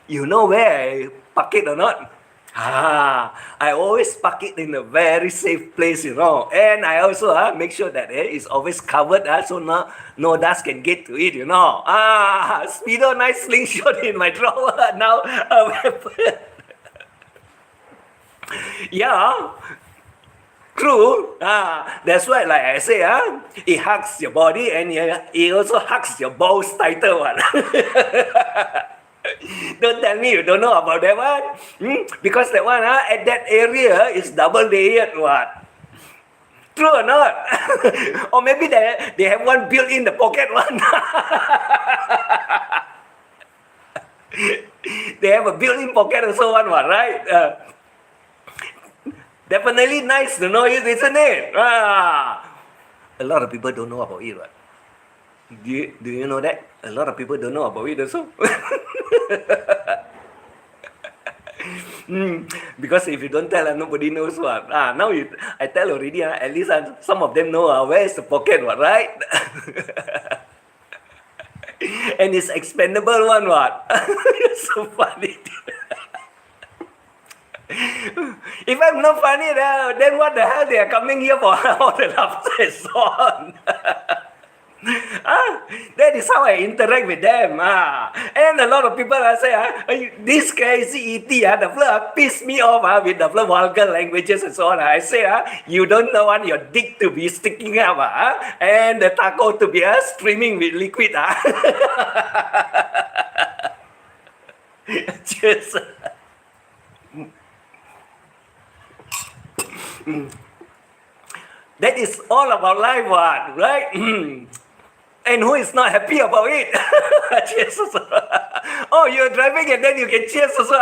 you know where I park it or not? I always park it in a very safe place, And I also make sure that it's always covered, so no dust can get to it, Speedo, nice slingshot in my drawer. Now a weapon. Yeah. True. That's why, like I say, it hugs your body and it also hugs your balls tighter one. Don't tell me you don't know about that one. Because that one, at that area is double layered what. True or not? Or maybe they have one built in the pocket one. They have a built-in pocket also one, right? Definitely nice to know it, isn't it? A lot of people don't know about it, right? Do you know that? A lot of people don't know about it also. Because if you don't tell, nobody knows what. Now I tell already, at least some of them know where is the pocket, what, right? And it's expendable one, what? It's so funny. If I'm not funny, then what the hell they are coming here for? All the laughter and so on. That is how I interact with them. And a lot of people say, this crazy ET, the fella piss me off with the vulgar languages and so on. I say, you don't want your dick to be sticking up and the taco to be streaming with liquid. Cheers. That is all about life, right? And who is not happy about it? Cheers also. Oh, you're driving and then you can cheers also.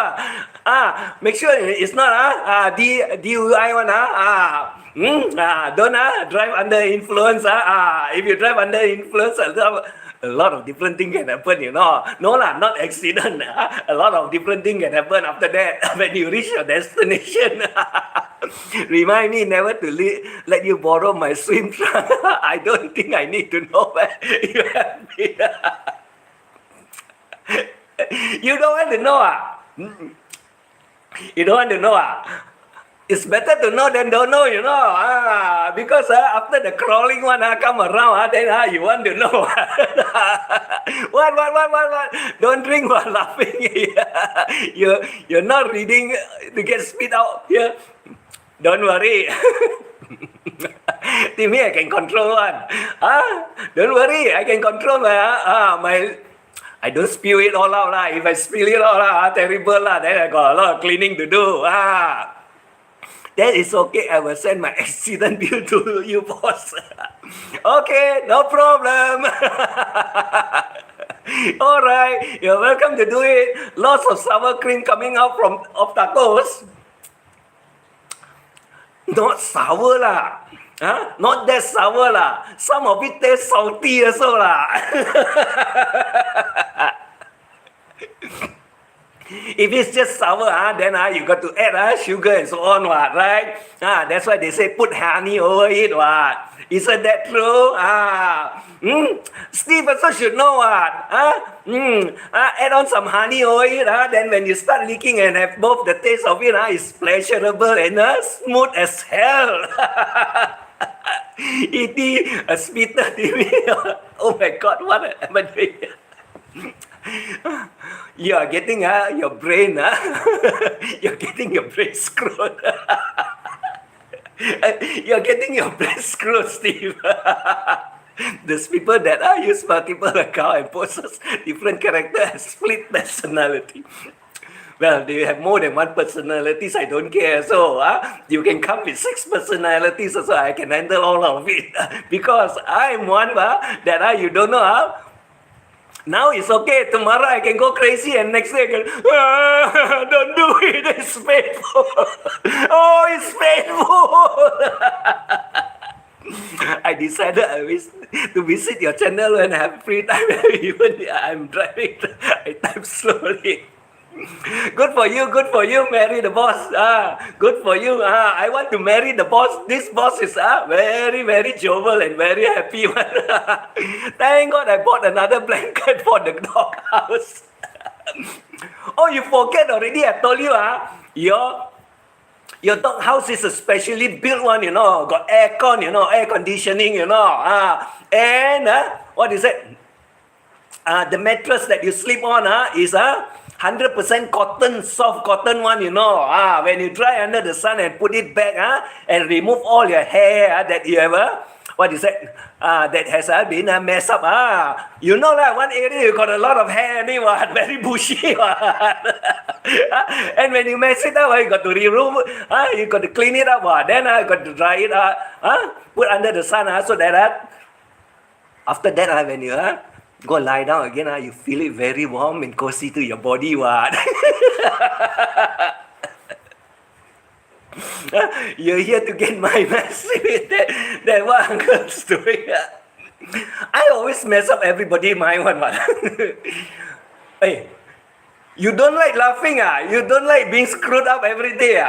Make sure it's not DUI one. Don't drive under influence. If you drive under influence, A lot of different things can happen, you know. No lah, not accident. A lot of different things can happen after that when you reach your destination. Remind me never to let you borrow my swim trunk. I don't think I need to know where you have been. You don't want to know, You don't want to know, It's better to know than don't know, you know. Because after the crawling one come around, then you want to know. What? Don't drink while laughing. You're not reading to get spit out here. Don't worry. To me, I can control one. Don't worry, I can control my. I don't spill it all out lah. If I spill it all out, terrible lah. Then I got a lot of cleaning to do. That is okay. I will send my accident bill to you, boss. Okay, no problem. All right, you're welcome to do it. Lots of sour cream coming out of tacos. Not sour lah. Not that sour lah. Some of it tastes salty also lah. If it's just sour, then you got to add sugar and so on, right? That's why they say put honey over it, Isn't that true? Steve also should know, add on some honey over it, then when you start licking and have both the taste of it, it's pleasurable and smooth as hell. Eating a spitter TV. Oh my God, what am I doing? You are getting your brain, you're getting your brain screwed. You're getting your brain screwed, Steve. There's people that use multiple accounts and possess different character and split personality. Well, they have more than one personalities, I don't care. So you can come with 6 personalities so I can handle all of it. Because I'm one that you don't know now it's okay. Tomorrow I can go crazy and next day I can, don't do it. It's painful. Oh, it's painful. I decided to visit your channel when I have free time. Even I'm driving, I type slowly. Good for you, marry the boss. Good for you. I want to marry the boss. This boss is very, very jovial and very happy one. Thank God I bought another blanket for the dog house. Oh, you forget already, I told you, your dog house is a specially built one, got aircon, air conditioning, and what is it? The mattress that you sleep on is 100% cotton, soft cotton one, when you dry under the sun and put it back, and remove all your hair that you ever, what is that, that has been messed up, you know that one area you got a lot of hair, very bushy, and when you mess it up, you got to remove, you got to clean it up, then you got to dry it, put under the sun, so that after that, when you go lie down again, you feel it very warm and cozy to your body. You're here to get my message that what uncle's doing. I always mess up everybody mind one. Hey, you don't like laughing, you don't like being screwed up every day.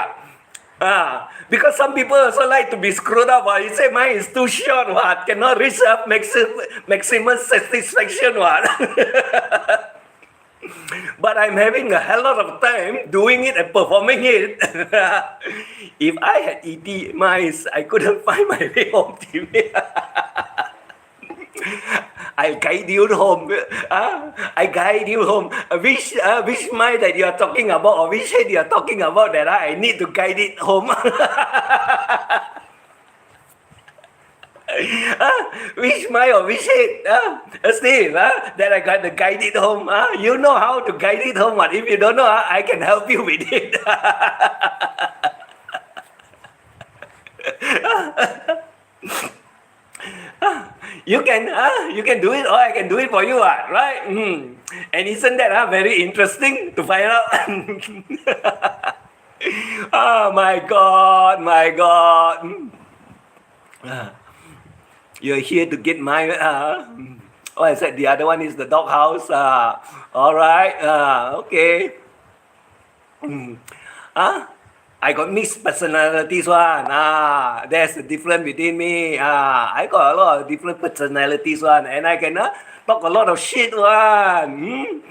Because some people also like to be screwed up. You say mine is too short, cannot reach up maximum satisfaction. But I'm having a hell of time doing it and performing it. If I had ET mice, I couldn't find my way home. I guide you home. I guide you home. Which mind that you are talking about, or which head you are talking about that I need to guide it home? Which mind or which head? Steve, that I got to guide it home. You know how to guide it home. If you don't know, I can help you with it. You can do it, or I can do it for you, right? And isn't that very interesting to find out? Oh my God. You're here to get my Oh, I said the other one is the doghouse. All right. Okay. Huh? I got mixed personalities one. There's a difference between me. I got a lot of different personalities one, and I can talk a lot of shit one.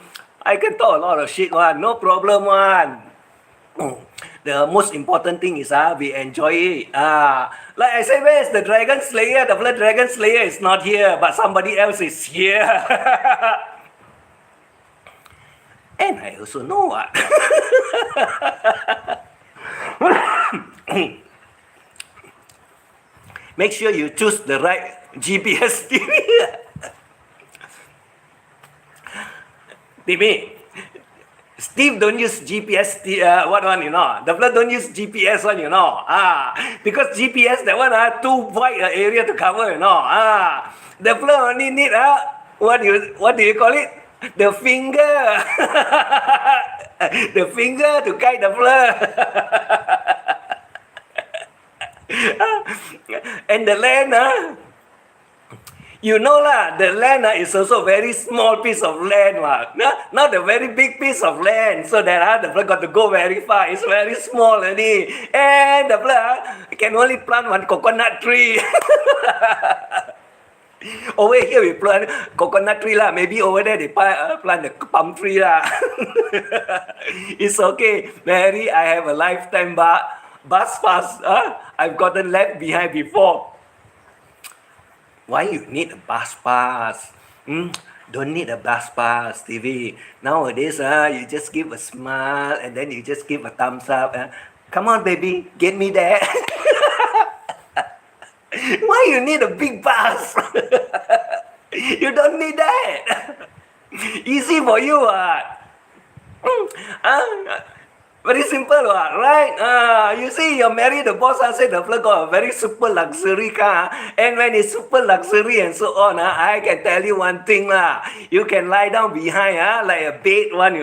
I can talk a lot of shit one. No problem one. The most important thing is we enjoy it. Like I said, where is the Dragon Slayer? The Blood Dragon Slayer is not here, but somebody else is here. And I also know what. Make sure you choose the right GPS TV. Timmy, Steve don't use GPS, what one, The Blood don't use GPS one, because GPS, that one, too wide area to cover, The Blood only need, what do you call it? The finger. The finger to guide the Blood. And the land, you know lah, the land is also very small piece of land, not a very big piece of land. So that the Blood got to go very far. It's very small already, and the Blood can only plant one coconut tree. Over here we plant coconut tree lah. Maybe over there they plant the palm tree lah. It's okay, Mary. I have a lifetime bus pass. I've gotten left behind before. Why you need a bus pass? Don't need a bus pass, TV. Nowadays, you just give a smile and then you just give a thumbs up. Come on, baby, get me there. Why you need a big bus? You don't need that. Easy for you. Very simple, right? You see, you're married, the boss said the Blood got a very super luxury car. And when it's super luxury and so on, I can tell you one thing. You can lie down behind like a bed one,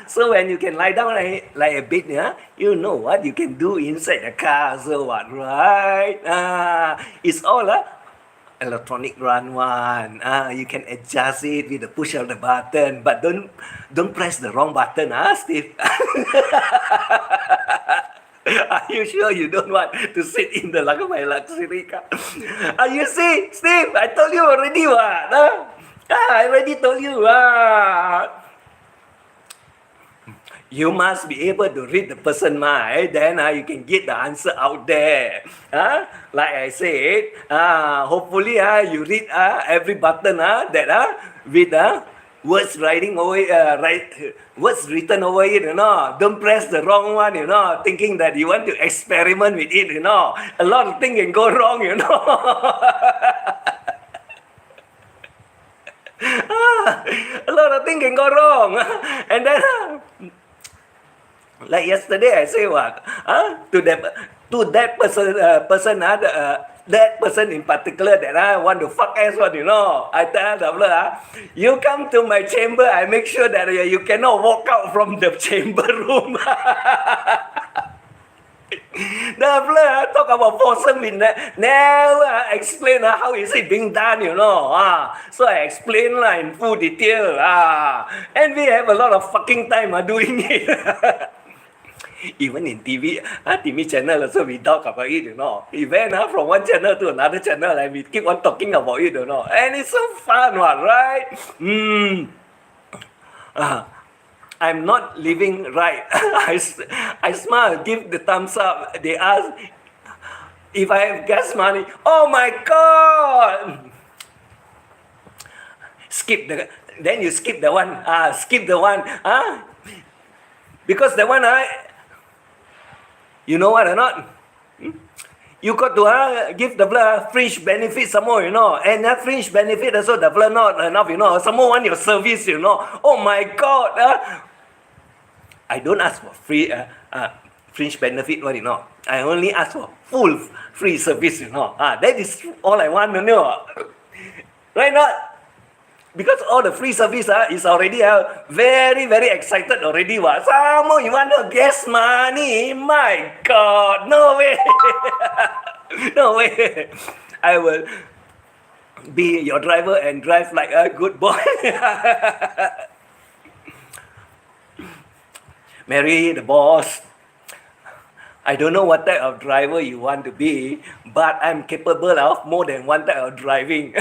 So when you can lie down like a bed, you know what you can do inside the car. So what, right? It's all electronic run one. You can adjust it with the push of the button, but don't press the wrong button, Steve. Are you sure you don't want to sit in the my luxury car? You see, Steve, I told you already what? I already told you. You must be able to read the person's mind, then you can get the answer out there. Like I said, hopefully you read every button that with words writing over words written over it, Don't press the wrong one, thinking that you want to experiment with it, A lot of things can go wrong, A lot of things can go wrong. And then like yesterday, I say what? To that person in particular that I want to fuck as what, I tell the Blood, you come to my chamber, I make sure that you cannot walk out from the chamber room. The Blood talk about foursome in that. Never explain how is it being done, So I explain in full detail. And we have a lot of fucking time doing it. Even in TV channel also we talk about it, We went from one channel to another channel and we keep on talking about it, And it's so fun, right? I'm not living right. I smile, give the thumbs up. They ask if I have gas money. Oh my God! Then you skip the one. Skip the one. Because the one, you know what or not? You got to give the Blood fringe benefit some more, And that fringe benefit also the Blood not enough, Some more want your service, Oh my God! I don't ask for free fringe benefit, I only ask for full free service, That is all I want, Right not? Because all the free service is already very, very excited already. Some more you want the gas money? My God, no way. No way. I will be your driver and drive like a good boy. Mary, the boss, I don't know what type of driver you want to be, but I'm capable of more than one type of driving.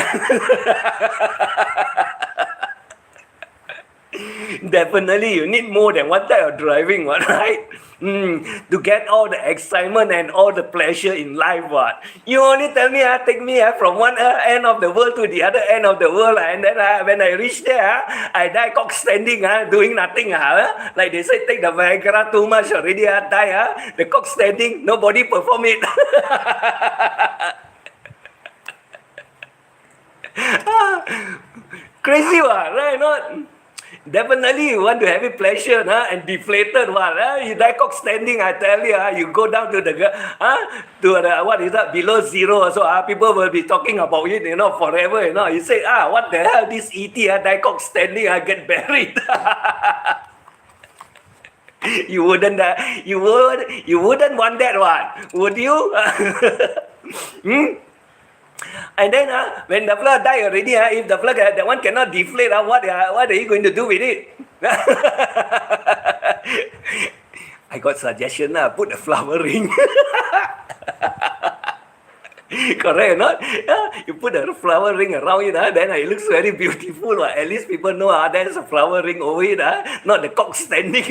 Definitely, you need more than one type of driving, what, right? To get all the excitement and all the pleasure in life, what? You only tell me, take me from one end of the world to the other end of the world, and then when I reach there, I die cock standing, doing nothing. Like they say, take the Viagra too much already, die. The cock standing, nobody perform it. Crazy, what? Right? Not. Definitely you want to have it pleasure and deflated one. You die cock standing, I tell you, you go down to the what is that, below zero. So people will be talking about it, forever. You say, what the hell, this ET die cock standing, I get buried. You wouldn't want that one, would you? And then when the fella die already, if the fella that one cannot deflate, what are you going to do with it? I got suggestion, put a flower ring. Correct or not? You put a flower ring around it, then it looks very beautiful. At least people know there's a flower ring over it, not the cock standing.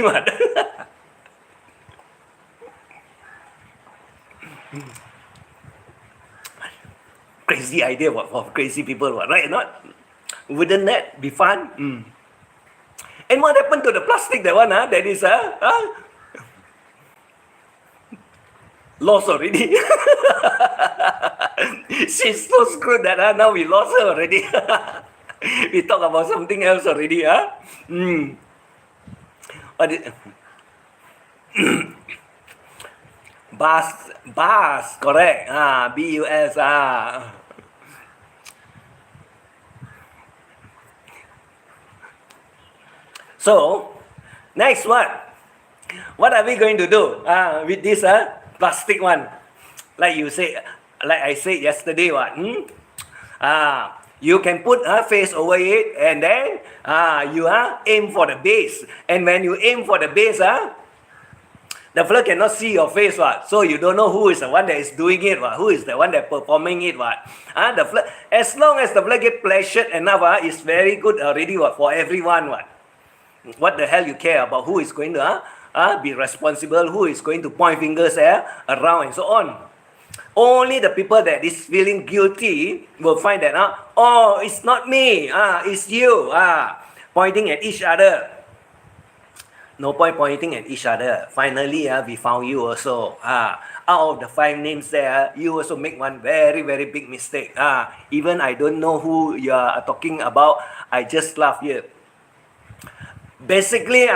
Crazy idea for crazy people, right or not? Wouldn't that be fun? And what happened to the plastic, that one, that is lost already. She's so screwed that now we lost her already. We talk about something else already. What is bus, correct. BUS. So, next one. What are we going to do with this plastic one? Like I said yesterday, you can put a face over it, and then you aim for the base. And when you aim for the base, the fella cannot see your face, so you don't know who is the one that is doing it, who is the one that performing it. As long as the fella get pleasured enough, it's very good already for everyone. What the hell you care about who is going to be responsible, who is going to point fingers around and so on. Only the people that is feeling guilty will find that, it's not me, it's you, pointing at each other. No point pointing at each other. Finally, we found you also. Out of the 5 names there, you also make one very, very big mistake. Even I don't know who you are talking about. I just laugh here. Basically,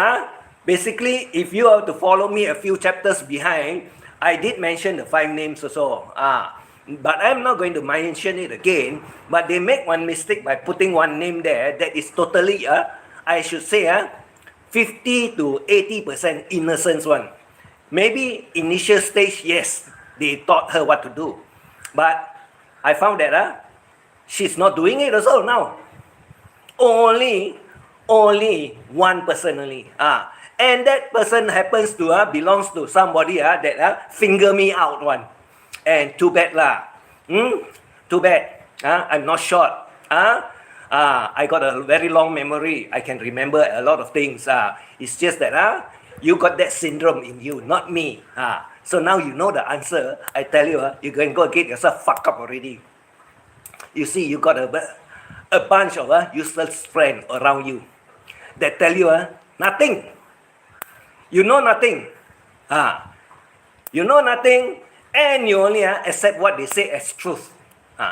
if you are to follow me a few chapters behind, I did mention the 5 names also. But I'm not going to mention it again. But they make one mistake by putting one name there that is totally, I should say, 50 to 80% innocence one. Maybe initial stage, yes, they taught her what to do. But I found that she's not doing it also now. Only one person only. And that person happens to belongs to somebody that finger me out one. And too bad lah. Too bad. I'm not short. I got a very long memory. I can remember a lot of things. It's just that you got that syndrome in you, not me. So now you know the answer. I tell you, you can go get yourself fucked up already. You see, you got a bunch of useless friends around you that tell you nothing. You know nothing. You know nothing, and you only accept what they say as truth.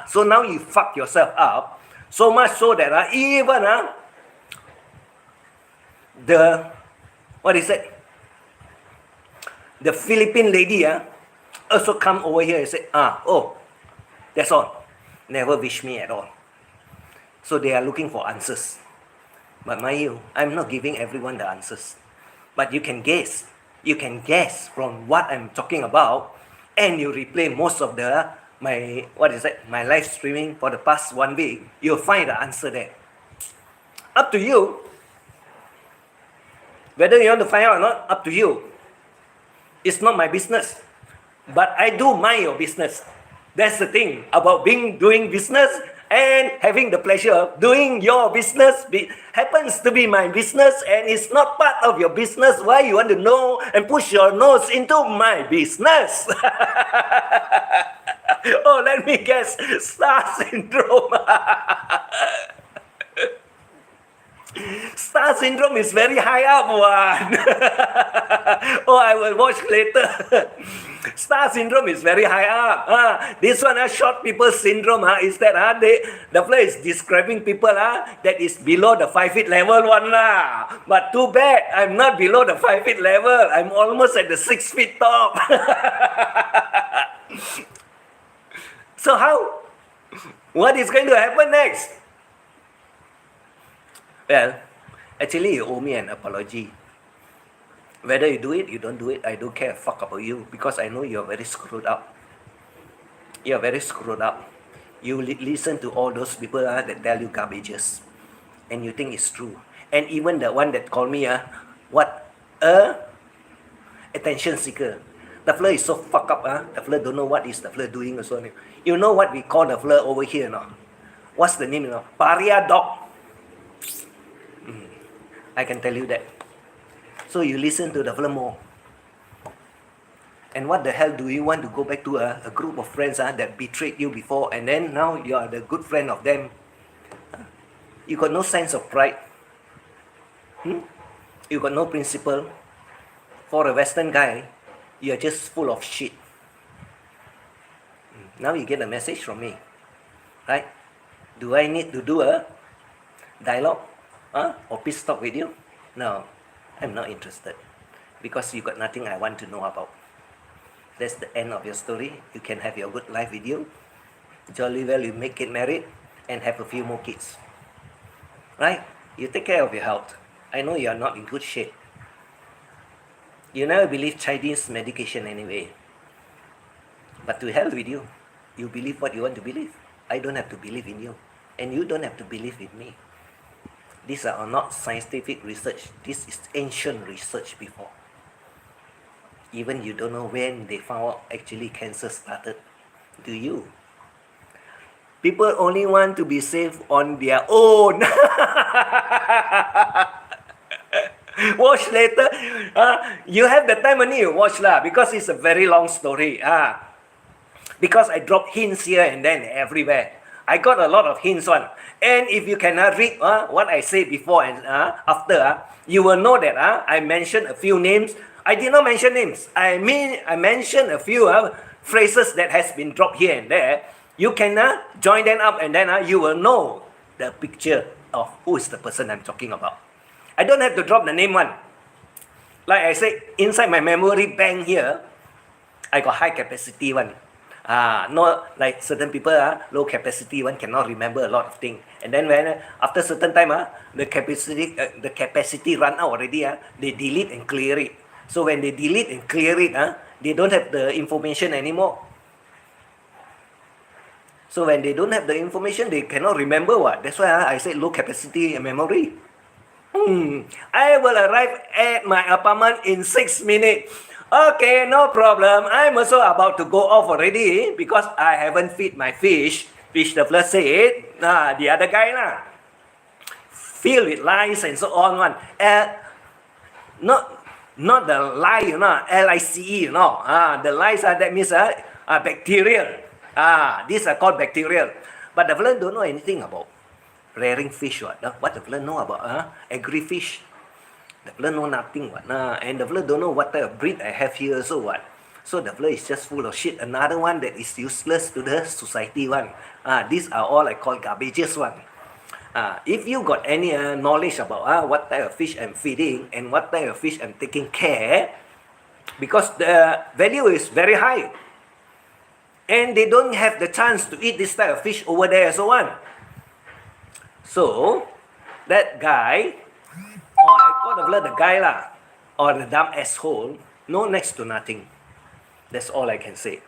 So now you fuck yourself up. So much so that even the Philippine lady also come over here and say, that's all. Never wish me at all. So they are looking for answers. But mind you, I'm not giving everyone the answers. But you can guess. You can guess from what I'm talking about, and you replay most of the my live streaming for the past 1 week, you'll find the answer there. Up to you. Whether you want to find out or not, up to you. It's not my business. But I do mind your business. That's the thing about doing business and having the pleasure of doing your business. Happens to be my business and it's not part of your business. Why you want to know and push your nose into my business? Oh, let me guess. Star syndrome. Star syndrome is very high up one. Oh, I will watch later. Star syndrome is very high up. This one, short people syndrome, is that the fella is describing people that is below the 5 feet level one. But too bad, I'm not below the 5 feet level. I'm almost at the 6 feet top. So how? What is going to happen next? Well, actually you owe me an apology. Whether you do it, you don't do it, I don't care a fuck about you because I know you're very screwed up. You're very screwed up. You listen to all those people that tell you garbages and you think it's true. And even the one that called me, what? Attention seeker. The fella is so fucked up. The fella don't know what is the fella doing or so. You know what we call the fella over here, no? What's the name, Paria dog. I can tell you that. So you listen to the fella more. And what the hell do you want to go back to a group of friends that betrayed you before and then now you are the good friend of them? You got no sense of pride. You got no principle. For a Western guy, you are just full of shit. Now you get a message from me. Right? Do I need to do a dialogue? Or peace talk with you? No, I'm not interested. Because you got nothing I want to know about. That's the end of your story. You can have your good life with you. Jolly well you make it married and have a few more kids. Right? You take care of your health. I know you are not in good shape. You never believe Chinese medication anyway. But to hell with you. You believe what you want to believe. I don't have to believe in you. And you don't have to believe in me. These are not scientific research. This is ancient research before. Even you don't know when they found out actually cancer started. Do you? People only want to be safe on their own. Watch later. You have the time only you watch because it's a very long story. Because I drop hints here and then everywhere. I got a lot of hints on. And if you cannot read what I said before and after, you will know that I mentioned a few names. I did not mention names. I mentioned a few phrases that has been dropped here and there. You can join them up and then you will know the picture of who is the person I'm talking about. I don't have to drop the name one. Like I said, inside my memory bank here, I got high capacity one. Not like certain people, low capacity one cannot remember a lot of things. And then when after certain time, the capacity run out already, they delete and clear it. So when they delete and clear it, they don't have the information anymore. So when they don't have the information, they cannot remember what. That's why I said low capacity memory. I will arrive at my apartment in 6 minutes. Okay, no problem. I'm also about to go off already because I haven't feed my fish. Fish the fella said, the other guy filled with lice and so on. Not the lie, LICE, the lice that means bacterial. These are called bacterial. But the fella don't know anything about rearing fish. What the fella know about agri-fish? The fella know nothing. And the fella don't know what type of breed I have here. So what? So the fella is just full of shit. Another one that is useless to the society one. These are all I call garbages one. If you got any knowledge about what type of fish I'm feeding and what type of fish I'm taking care, because the value is very high. And they don't have the chance to eat this type of fish over there and so on. So, that guy, or I call the guy or the dumb asshole, no next to nothing. That's all I can say.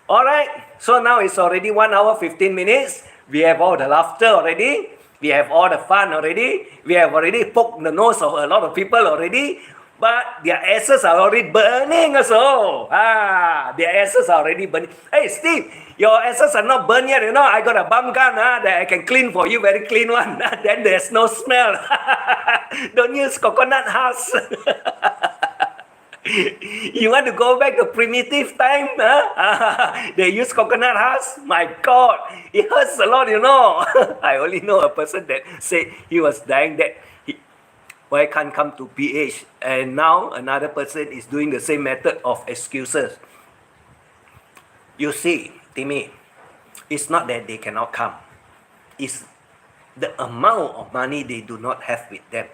Alright, so now it's already 1 hour 15 minutes. We have all the laughter already. We have all the fun already. We have already poked the nose of a lot of people already. But their asses are already burning also. Their asses are already burning. Hey, Steve, your asses are not burned yet. I got a bum gun that I can clean for you, very clean one. Then there's no smell. Don't use coconut husk. You want to go back to primitive time? They use coconut husk? My God, it hurts a lot, I only know a person that said he was dying that why can't come to PH, and now another person is doing the same method of excuses. You see, Timmy, it's not that they cannot come. It's the amount of money they do not have with them.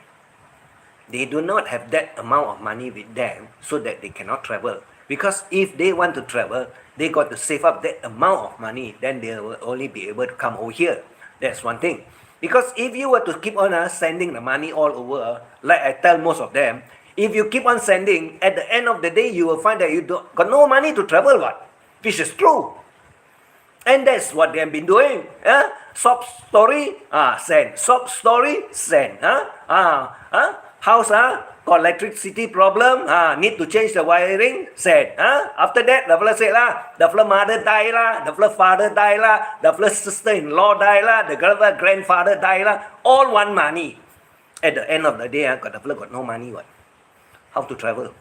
They do not have that amount of money with them so that they cannot travel. Because if they want to travel, they got to save up that amount of money. Then they will only be able to come over here. That's one thing. Because if you were to keep on sending the money all over, like I tell most of them, if you keep on sending, at the end of the day, you will find that you got no money to travel, which is true. And that's what they have been doing. Sob story, send. Sob story, send. House, got electricity problem, need to change the wiring, send. After that, the fella said, the fella mother die, the fella father die, the fella sister-in-law die, the grandfather die, all want money. At the end of the day, the fella got no money. How to travel?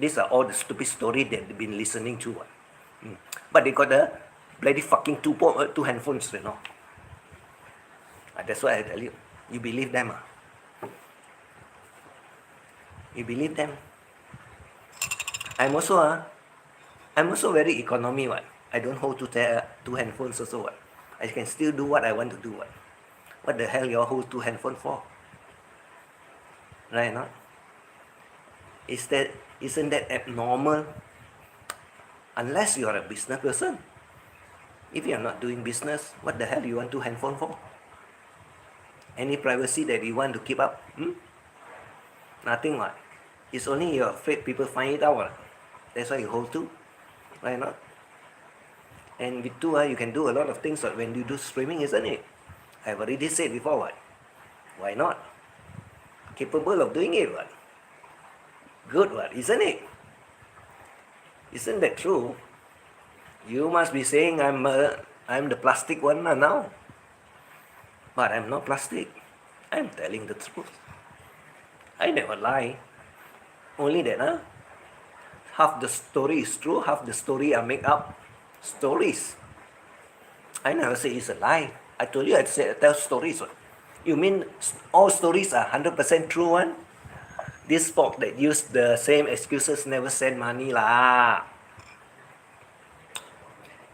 These are all the stupid stories that they've been listening to. But they got the bloody fucking two handphones, That's why I tell you. You believe them, You believe them? I'm also very economy, I don't hold two handphones also, I can still do what I want to do, What the hell you all hold two handphones for? Right, not? Isn't that abnormal? Unless you are a business person. If you are not doing business, what the hell you want two handphones for? Any privacy that you want to keep up? Nothing, It's only you're afraid people find it out. That's why you hold two. Right, not? And with two, you can do a lot of things when you do streaming, isn't it? I've already said before, Why not? Capable of doing it, Good, Isn't it? Isn't that true? You must be saying I'm the plastic one now. But I'm not plastic. I'm telling the truth. I never lie. Only that, half the story is true, half the story are make up stories. I never say it's a lie. I told you I tell stories. You mean all stories are 100% true one? This folk that use the same excuses never send money lah.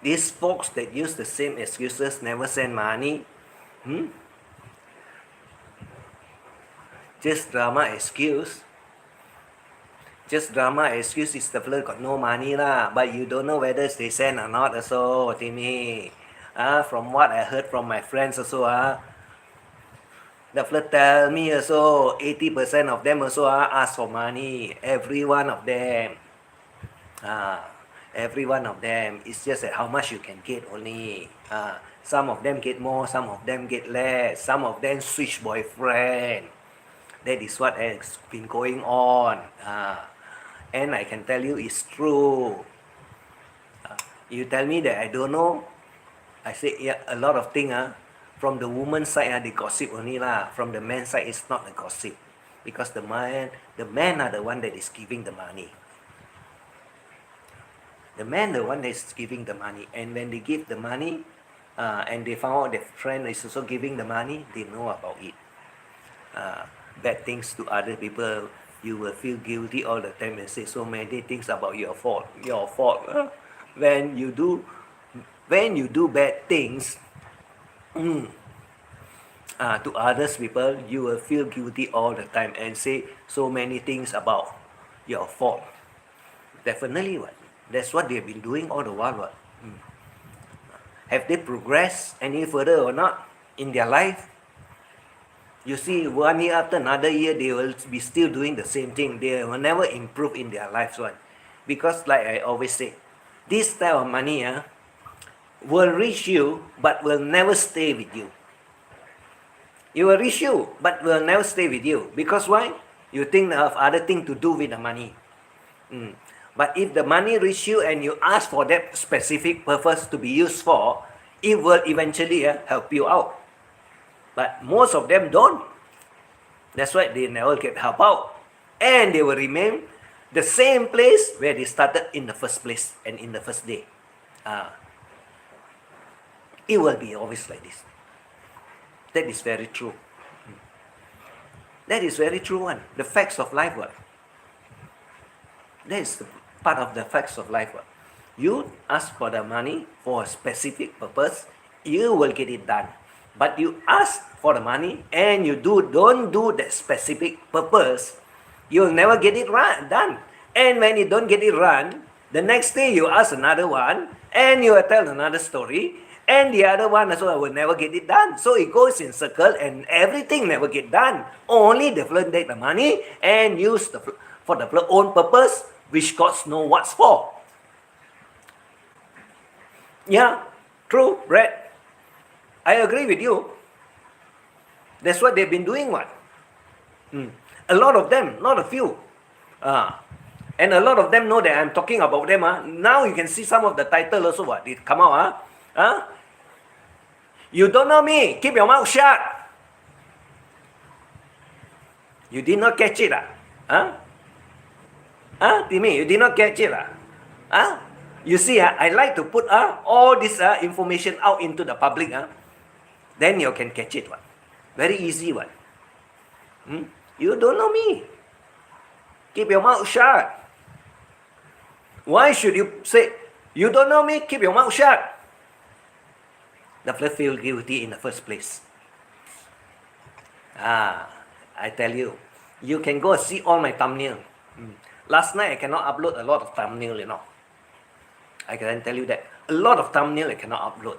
These folks that use the same excuses never send money. Just drama excuse. Just drama excuse is the fella got no money lah. But you don't know whether they send or not also, Timmy. From what I heard from my friends also, the fella tell me also 80% of them also ask for money. Every one of them. Every one of them. It's just that how much you can get only. Some of them get more, some of them get less. Some of them switch boyfriend. That is what has been going on. And I can tell you it's true. You tell me that I don't know. I say, yeah, a lot of things. From the woman's side, they gossip only lah. From the man's side, it's not a gossip. Because the man are the one that is giving the money. The man the one that is giving the money. And when they give the money, and they found out their friend is also giving the money, they know about it. Bad things to other people, you will feel guilty all the time and say so many things about your fault. Your fault. When you do bad things to others people, you will feel guilty all the time and say so many things about your fault. Definitely, that's what they've been doing all the while. Have they progressed any further or not in their life? You see, 1 year after another year, they will be still doing the same thing. They will never improve in their lives, Because like I always say, this type of money will reach you but will never stay with you. It will reach you but will never stay with you. Because why? You think of other thing to do with the money. But if the money reach you and you ask for that specific purpose to be used for, it will eventually help you out. But most of them don't. That's why they never get help out. And they will remain the same place where they started in the first place and in the first day. It will be always like this. That is very true. That is very true one. The facts of life one. That is the part of the facts of life one. You ask for the money for a specific purpose, you will get it done. But you ask for the money and you don't do that specific purpose, you'll never get it done. And when you don't get it done, the next day you ask another one and you will tell another story, and the other one as well will never get it done. So it goes in circle and everything never get done. Only the flirt take the money and use for the own purpose, which God knows what's for. Yeah, true, Brett. I agree with you. That's what they've been doing, what? A lot of them, not a few. And a lot of them know that I'm talking about them. Now you can see some of the title also, what? It come out. You don't know me, keep your mouth shut. You did not catch it, Timmy, you did not catch it, You see, I like to put all this information out into the public. Then you can catch it. One. Very easy one. You don't know me. Keep your mouth shut. Why should you say, you don't know me, keep your mouth shut? The flirt feel guilty in the first place. I tell you, you can go see all my thumbnail. Last night I cannot upload a lot of thumbnail, I can tell you that. A lot of thumbnail I cannot upload.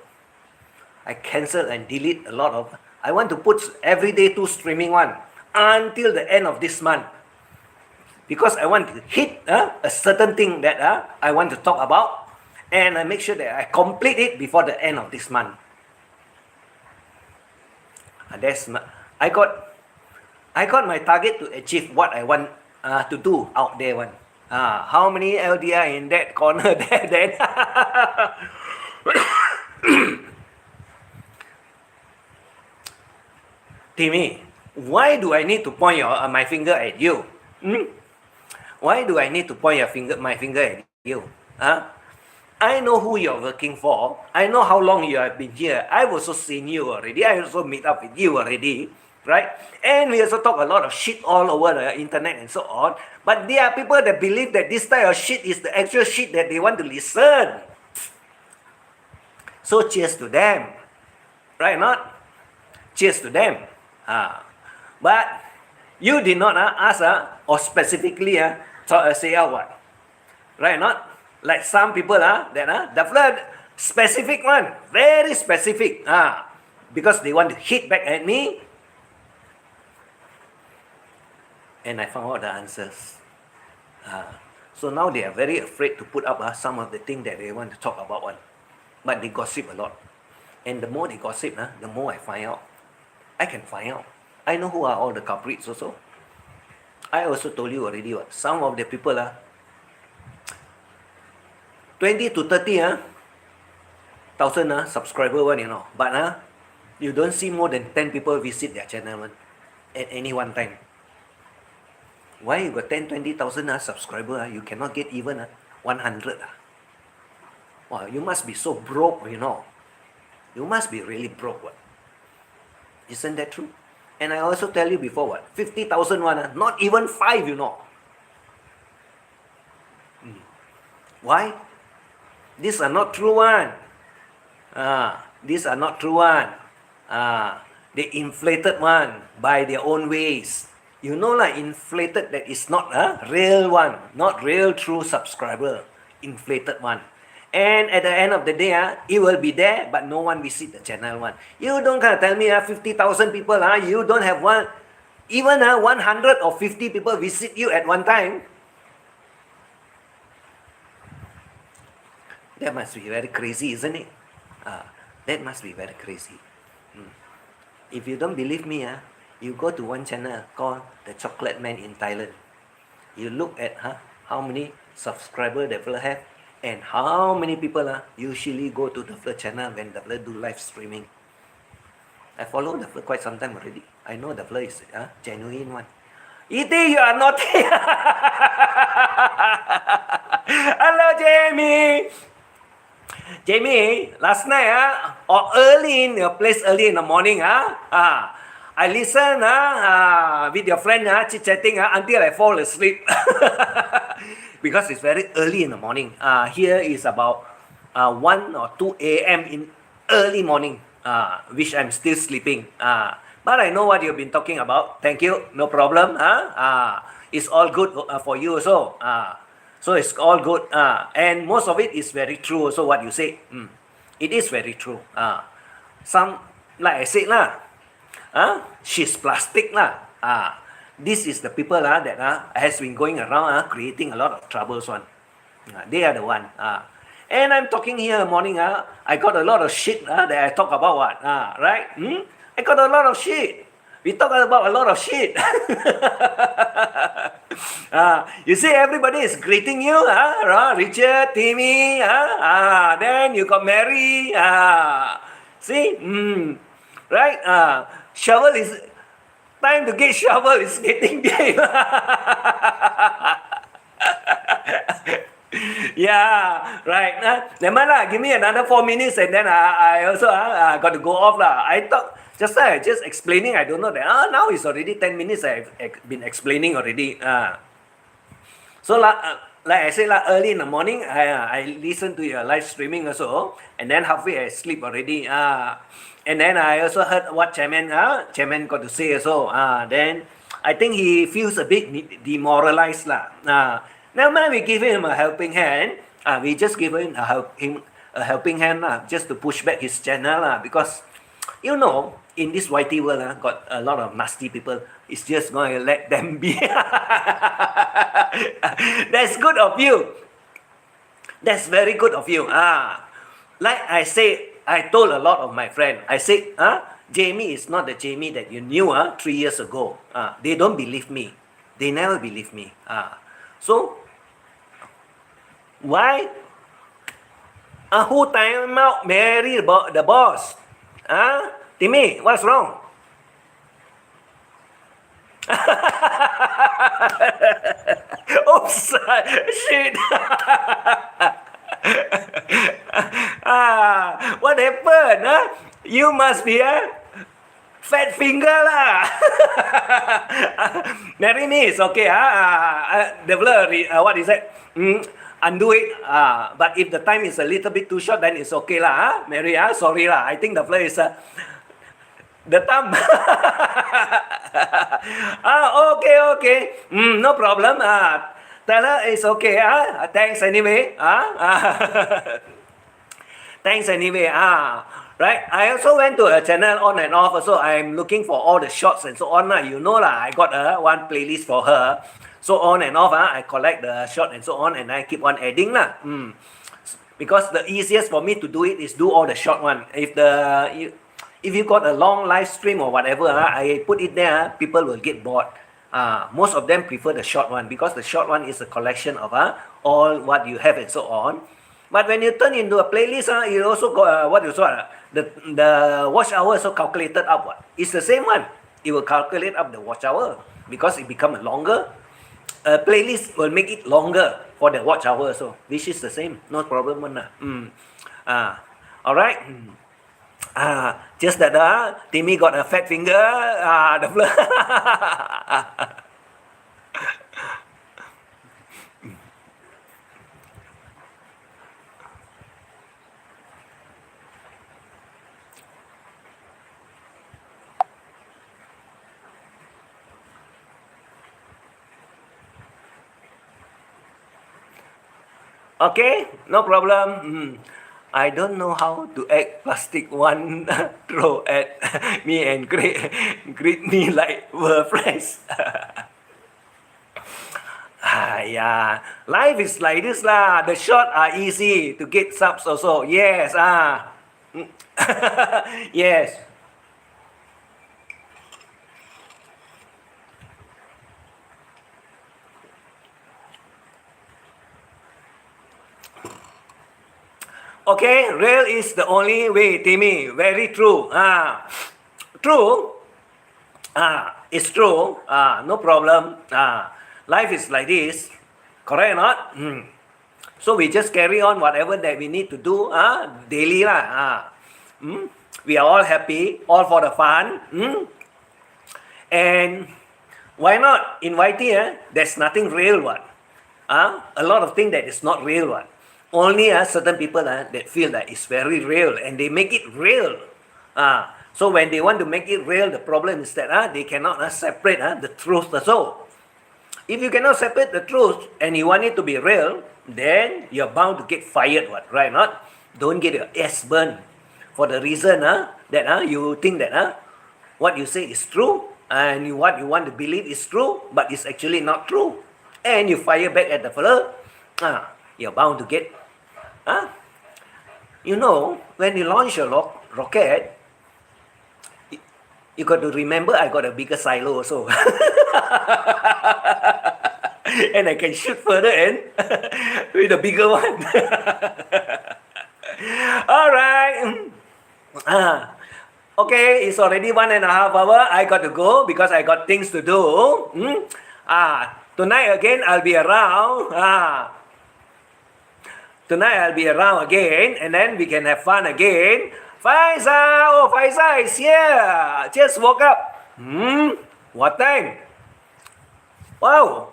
I cancel and delete a lot of. I want to put every day 2 streaming one until the end of this month. Because I want to hit a certain thing that I want to talk about, and I make sure that I complete it before the end of this month. I got my target to achieve what I want to do out there one. How many LDR in that corner there then? Timmy, why do I need to point my finger at you? Why do I need to point my finger at you? I know who you're working for. I know how long you have been here. I've also seen you already. I also meet up with you already. Right? And we also talk a lot of shit all over the internet and so on. But there are people that believe that this type of shit is the actual shit that they want to listen. So cheers to them. Right or not? Cheers to them. But you did not ask or specifically say out what? Right or not? Like some people that the flirt specific one, very specific. Because they want to hit back at me. And I found out the answers. So now they are very afraid to put up some of the things that they want to talk about one. But they gossip a lot. And the more they gossip, the more I find out. I can find out. I know who are all the culprits also. I also told you already what. Some of the people 20 to 30 thousand subscriber one, But you don't see more than 10 people visit their channel one at any one time. Why you got 10, 20,000 subscriber? You cannot get even 100. Wow, you must be so broke, You must be really broke. What? Isn't that true? And I also tell you before what? 50,000 one, not even 5, Why? These are not true one. These are not true one. They inflated one by their own ways. Inflated that is not a real one, not real true subscriber, inflated one. And at the end of the day, it will be there, but no one visit the channel one. You don't tell me 50,000 people, you don't have one, even 100 or 50 people visit you at one time. That must be very crazy, isn't it? That must be very crazy. If you don't believe me, you go to one channel called The Chocolate Man in Thailand. You look at how many subscribers the fella have and how many people usually go to the fella channel when the fella do live streaming. I follow the fella quite some time already. I know the fella is genuine one. E.T., you are naughty. Hello, Jamie. Jamie, last night or early in your place, early in the morning I listen with your friend chit-chatting until I fall asleep. Because it's very early in the morning. Here is about 1 or 2 a.m. in early morning, which I'm still sleeping. But I know what you've been talking about. Thank you. No problem. It's all good for you also. So it's all good. And most of it is very true also what you say. It is very true. Some, like I said, she's plastic. This is the people that has been going around creating a lot of troubles one. They are the one. And I'm talking here in the morning. I got a lot of shit that I talk about what. Right? I got a lot of shit. We talk about a lot of shit. You see, everybody is greeting you, Richard, Timmy, then you got Mary, see, right? Shovel is time to get shovel is getting there. Yeah, right. Never mind, give me another 4 minutes and then I also got to go off lah. I thought just explaining. I don't know that. Now it's already 10 minutes. I've been explaining already. So like I said, early in the morning, I listen to your live streaming also, and then halfway I sleep already. And then I also heard what chairman got to say also. Then I think he feels a bit demoralized lah. Now we give him a helping hand. We just give him a helping hand just to push back his channel because you know in this YT world got a lot of nasty people. It's just going to let them be. That's good of you. That's very good of you. Like I say, I told a lot of my friends. I said, Jamie is not the Jamie that you knew 3 years ago. They don't believe me. They never believe me. So why? Who time out Mary the boss? Timmy, what's wrong? Oops, shit. What happened? You must be a fat finger lah. Marry me is okay. The blur, what is that? Undo it. But if the time is a little bit too short, then it's okay lah. Mary, sorry lah. I think the blur is the thumb. Okay. No problem. Tell her it's okay. Thanks anyway. Thanks anyway. Right. I also went to a channel on and off. So I'm looking for all the shots and so on. You know lah. I got one playlist for her. So on and off. I collect the shot and so on, and I keep on adding lah. Because the easiest for me to do it is do all the short one. If you got a long live stream or whatever, I put it there, people will get bored. Most of them prefer the short one because the short one is a collection of all what you have and so on. But when you turn into a playlist, you also got the watch hour also calculated up. It's the same one. It will calculate up the watch hour because it become a longer. A playlist will make it longer for the watch hour, so which is the same, no problem one. All right. Just that Timmy got a fat finger. Okay, no problem. I don't know how to act. Plastic one throw at me and greet me like we're friends. Yeah. Life is like this lah. The short are easy to get subs also. Yes. Yes. Okay, real is the only way, Timmy. Very true. True. It's true. No problem. Life is like this. Correct or not? So we just carry on whatever that we need to do daily lah. We are all happy, all for the fun. And why not invite here? There's nothing real one. A lot of things that is not real one. Only certain people that feel that it's very real and they make it real. So when they want to make it real, the problem is that they cannot separate the truth also. If you cannot separate the truth and you want it to be real, then you're bound to get fired, right? Not? Don't get your ass burned for the reason that you think that what you say is true and what you want to believe is true, but it's actually not true. And you fire back at the fellow, you're bound to get. You know, when you launch your rocket, you got to remember I got a bigger silo also. And I can shoot further and with a bigger one. Alright. Okay, it's already 1.5 hours. I got to go because I got things to do. Tonight again I'll be around. Tonight I'll be around again and then we can have fun again. Faizal! Oh, Faizal is here! Just woke up. What time? Wow!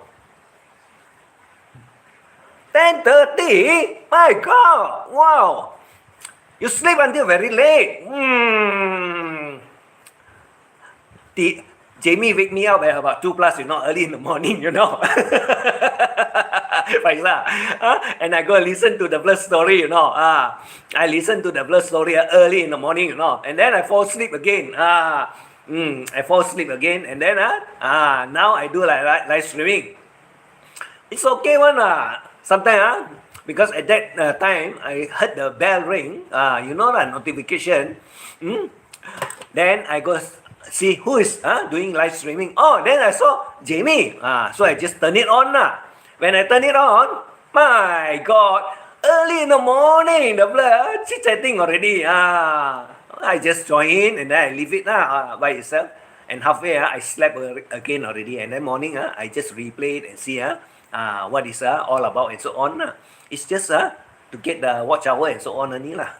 10:30? My God! Wow! You sleep until very late. Jamie wake me up at about 2 plus, early in the morning, Faizal. And I go listen to the blood story, I listen to the blood story early in the morning, and then I fall asleep again. I fall asleep again, and then now I do like live streaming. It's okay one sometimes because at that time I heard the bell ring, notification. Then I go see who is doing live streaming. Oh, then I saw Jamie. So I just turn it on. When I turn it on, my God, early in the morning, the blood chit-chatting already. I just join in and then I leave it by itself. And halfway, I slept again already. And then morning, I just replay it and see what is all about and so on. It's just to get the watch hour and so on only lah.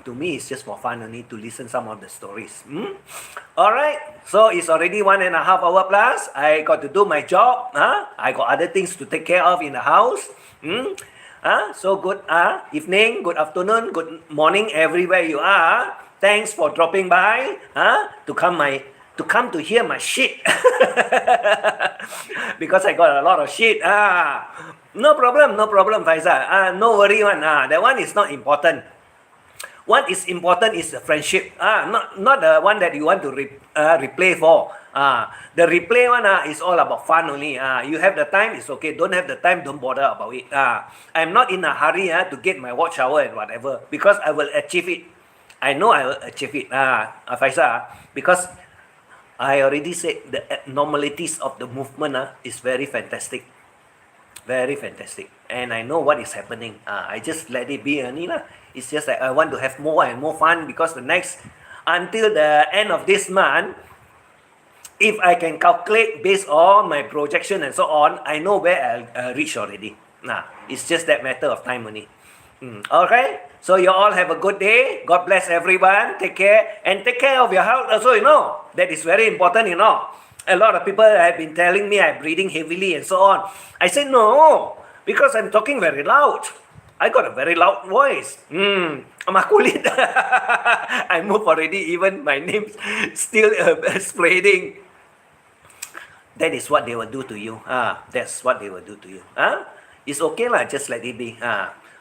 To me, it's just for fun only to listen some of the stories. Alright, so it's already 1.5 hours plus. I got to do my job. I got other things to take care of in the house. So good evening, good afternoon, good morning everywhere you are. Thanks for dropping by to come to hear my shit. Because I got a lot of shit. No problem, Faizal. No worry one. That one is not important. What is important is the friendship. Not the one that you want to replay for. The replay one is all about fun only. You have the time, it's okay. Don't have the time, don't bother about it. I'm not in a hurry to get my watch hour and whatever because I will achieve it. I know I will achieve it, Faizal, because I already said the abnormalities of the movement is very fantastic. Very fantastic. And I know what is happening. I just let it be only lah. It's just that I want to have more and more fun because until the end of this month, if I can calculate based on my projection and so on, I know where I'll reach already. It's just that matter of time only. Okay? So you all have a good day. God bless everyone. Take care. And take care of your health also, That is very important, A lot of people have been telling me I'm breathing heavily and so on. I said, no, because I'm talking very loud. I got a very loud voice. Makulit. I move already. Even my name's still spreading. That is what they will do to you. That's what they will do to you. It's okay lah. Just let it be.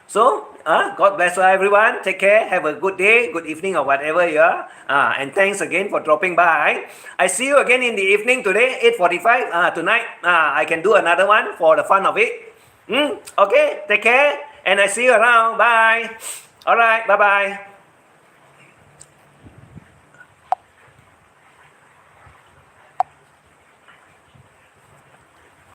So, God bless you everyone. Take care. Have a good day, good evening, or whatever you are. And thanks again for dropping by. I see you again in the evening today, 8:45. Tonight, I can do another one for the fun of it. Okay, take care. And I see you around. Bye. All right, bye-bye.